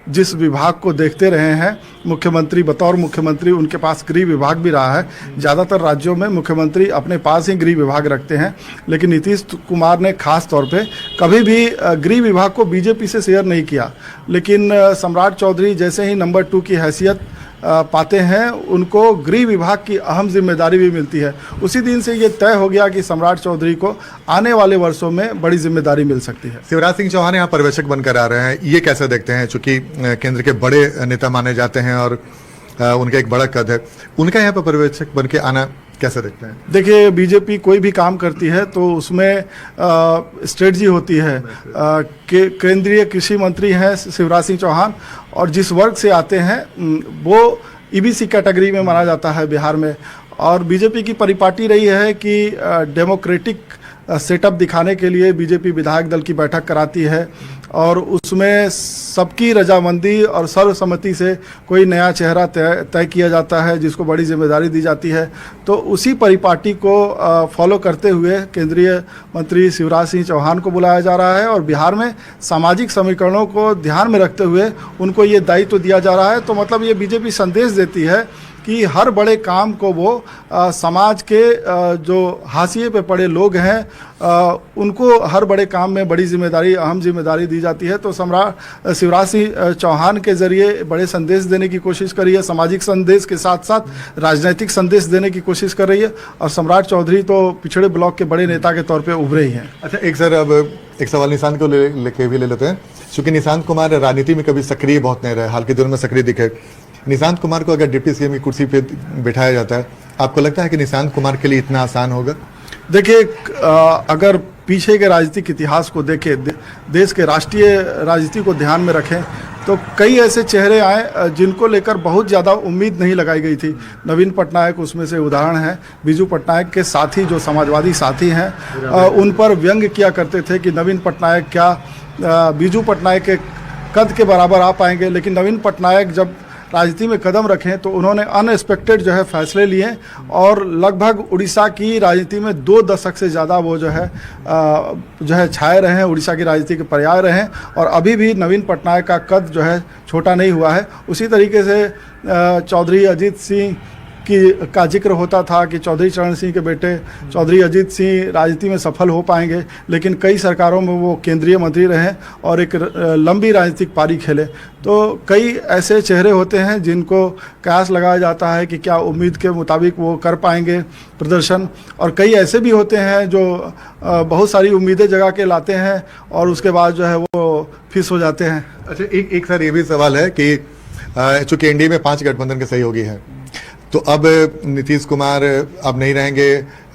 जिस विभाग को देखते रहे हैं मुख्यमंत्री, बतौर मुख्यमंत्री उनके पास गृह विभाग भी रहा है। ज़्यादातर राज्यों में मुख्यमंत्री अपने पास ही गृह विभाग रखते हैं, लेकिन नीतीश कुमार ने खास तौर पे कभी भी गृह विभाग को बीजेपी से शेयर नहीं किया। लेकिन सम्राट चौधरी जैसे ही नंबर 2 की हैसियत पाते हैं उनको गृह विभाग की अहम जिम्मेदारी भी मिलती है। उसी दिन से ये तय हो गया कि सम्राट चौधरी को आने वाले वर्षों में बड़ी जिम्मेदारी मिल सकती है। शिवराज सिंह चौहान यहाँ पर्यवेक्षक बनकर आ रहे हैं, ये कैसे देखते हैं? चूंकि केंद्र के बड़े नेता माने जाते हैं और उनका एक बड़ा कद है, उनका यहाँ पर पर्यवेक्षक बन के आना कैसे देखते हैं? देखिए, बीजेपी कोई भी काम करती है तो उसमें स्ट्रेटजी होती है। केंद्रीय कृषि मंत्री हैं शिवराज सिंह चौहान और जिस वर्ग से आते हैं वो ईबीसी कैटेगरी में माना जाता है बिहार में। और बीजेपी की परिपाटी रही है कि डेमोक्रेटिक सेटअप दिखाने के लिए बीजेपी विधायक दल की बैठक कराती है और उसमें सबकी रजामंदी और सर्वसम्मति से कोई नया चेहरा तय किया जाता है, जिसको बड़ी जिम्मेदारी दी जाती है। तो उसी परिपाटी को फॉलो करते हुए केंद्रीय मंत्री शिवराज सिंह चौहान को बुलाया जा रहा है और बिहार में सामाजिक समीकरणों को ध्यान में रखते हुए उनको ये दायित्व दिया जा रहा है। तो मतलब ये बीजेपी संदेश देती है कि हर बड़े काम को वो समाज के जो हाशिए पे पड़े लोग हैं उनको हर बड़े काम में बड़ी जिम्मेदारी, अहम जिम्मेदारी दी जाती है। तो सम्राट शिवराज सिंह चौहान के जरिए बड़े संदेश देने की कोशिश करी है, सामाजिक संदेश के साथ साथ राजनीतिक संदेश देने की कोशिश कर रही है। और सम्राट चौधरी तो पिछड़े ब्लॉक के बड़े नेता के तौर पर उभरे ही हैं। अच्छा, एक सर अब एक सवाल निशांत को लेके भी ले लेते हैं, क्योंकि निशांत कुमार राजनीति में कभी सक्रिय बहुत नहीं रहे, हाल के दिनों में सक्रिय दिखे। निशांत कुमार को अगर डिप्टी सीएम की कुर्सी पे बिठाया जाता है, आपको लगता है कि निशांत कुमार के लिए इतना आसान होगा? देखिए, अगर पीछे के राजनीतिक इतिहास को देखें, देश के राष्ट्रीय राजनीति को ध्यान में रखें, तो कई ऐसे चेहरे आए जिनको लेकर बहुत ज़्यादा उम्मीद नहीं लगाई गई थी। नवीन पटनायक उसमें से उदाहरण है। बीजू पटनायक के साथी जो समाजवादी साथी हैं उन पर व्यंग किया करते थे कि नवीन पटनायक क्या बीजू पटनायक के कद के बराबर आ पाएंगे। लेकिन नवीन पटनायक जब राजनीति में कदम रखें तो उन्होंने अनएक्सपेक्टेड जो है फैसले लिए और लगभग उड़ीसा की राजनीति में 2 दशक से ज़्यादा वो जो है छाए रहे हैं, उड़ीसा की राजनीति के पर्याय रहे हैं। और अभी भी नवीन पटनायक का कद जो है छोटा नहीं हुआ है। उसी तरीके से चौधरी अजीत सिंह का जिक्र होता था कि चौधरी चरण सिंह के बेटे चौधरी अजीत सिंह राजनीति में सफल हो पाएंगे, लेकिन कई सरकारों में वो केंद्रीय मंत्री रहे और एक लंबी राजनीतिक पारी खेले। तो कई ऐसे चेहरे होते हैं जिनको कयास लगाया जाता है कि क्या उम्मीद के मुताबिक वो कर पाएंगे प्रदर्शन, और कई ऐसे भी होते हैं जो बहुत सारी उम्मीदें जगा के लाते हैं और उसके बाद जो है वो फिस हो जाते हैं। अच्छा, एक सर ये भी सवाल है कि चूंकि एनडीए में 5 गठबंधन के सहयोगी हैं, तो अब नीतीश कुमार अब नहीं रहेंगे,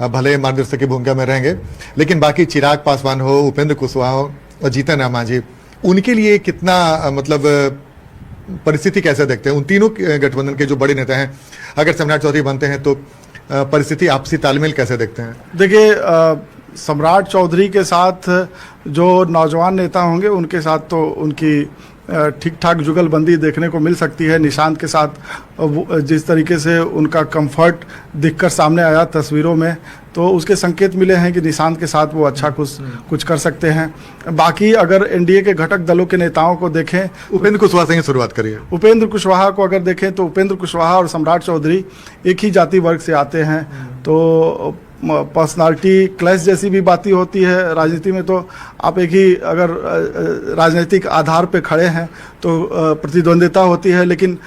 भले मार्गदर्शक की भूमिका में रहेंगे, लेकिन बाकी चिराग पासवान हो, उपेंद्र कुशवाहा हो और जीतन राम मांझी, उनके लिए कितना मतलब परिस्थिति कैसे देखते हैं? उन तीनों गठबंधन के जो बड़े नेता हैं, अगर सम्राट चौधरी बनते हैं तो परिस्थिति आपसी तालमेल कैसे देखते हैं? देखिए, सम्राट चौधरी के साथ जो नौजवान नेता होंगे उनके साथ तो उनकी ठीक ठाक जुगलबंदी देखने को मिल सकती है। निशांत के साथ जिस तरीके से उनका कंफर्ट दिखकर सामने आया तस्वीरों में, तो उसके संकेत मिले हैं कि निशांत के साथ वो अच्छा कुछ कर सकते हैं। बाकी अगर एनडीए के घटक दलों के नेताओं को देखें, उपेंद्र कुशवाहा से ही शुरुआत करिए। उपेंद्र कुशवाहा को अगर देखें तो उपेंद्र कुशवाहा और सम्राट चौधरी एक ही जाति वर्ग से आते हैं, तो पर्सनालिटी क्लैश जैसी भी बातें होती है राजनीति में। तो आप एक ही अगर राजनीतिक आधार पे खड़े हैं तो प्रतिद्वंदिता होती है, लेकिन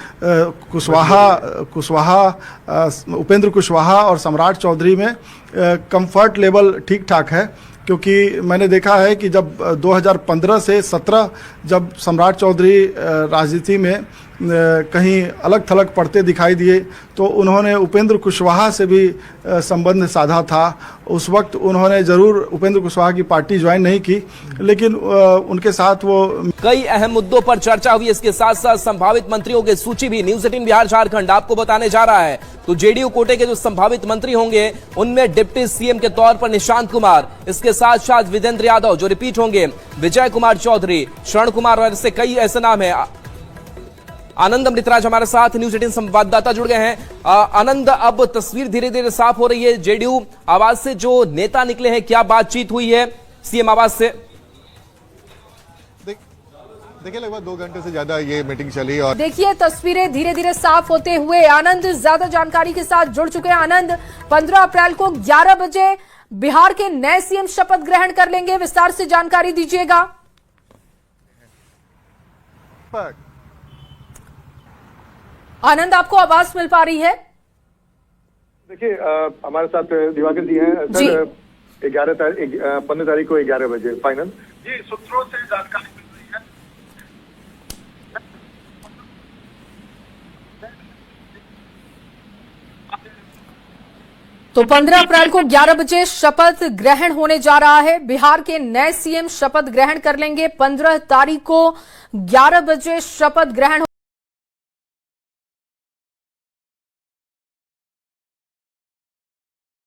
उपेंद्र कुशवाहा और सम्राट चौधरी में कंफर्ट लेवल ठीक ठाक है। क्योंकि मैंने देखा है कि जब 2015 से 17 जब सम्राट चौधरी राजनीति में कहीं अलग थलग पड़ते दिखाई दिए तो उन्होंने उपेंद्र कुशवाहा से भी संबंध साधा था। उस वक्त उन्होंने जरूर उपेंद्र कुशवाहा की पार्टी ज्वाइन नहीं की, लेकिन उनके साथ वो कई अहम मुद्दों पर चर्चा हुई। इसके साथ साथ संभावित मंत्रियों की सूची भी न्यूज 18 बिहार झारखंड आपको बताने जा रहा है। तो जेडीयू कोटे के जो संभावित मंत्री होंगे उनमें डिप्टी सीएम के तौर पर निशांत कुमार, इसके साथ साथ विजेंद्र यादव जो रिपीट होंगे, विजय कुमार चौधरी, शरण कुमार और ऐसे कई ऐसे नाम है। आनंद अमृतराज हमारे साथ न्यूज 18 संवाददाता जुड़ गए हैं। आनंद, अब तस्वीर धीरे धीरे साफ हो रही है। जेडीयू आवाज से जो नेता निकले हैं, क्या बातचीत हुई है सीएम आवाज से? देखिए, लगभग 2 घंटे से ज्यादा ये मीटिंग चली और देखिए तस्वीरें धीरे धीरे साफ होते हुए आनंद ज्यादा जानकारी के साथ जुड़ चुके हैं। आनंद, 15 अप्रैल को 11 बजे बिहार के नए सीएम शपथ ग्रहण कर लेंगे, विस्तार से जानकारी दीजिएगा। आनंद, आपको आवाज मिल पा रही है? देखिए, हमारे साथ दिवाकर जी हैं सर। 15 तारीख को 11 बजे फाइनल जी सूत्रों से जानकारी मिल रही है। तो 15 अप्रैल को 11 बजे शपथ ग्रहण होने जा रहा है। बिहार के नए सीएम शपथ ग्रहण कर लेंगे। 15 तारीख को 11 बजे शपथ ग्रहण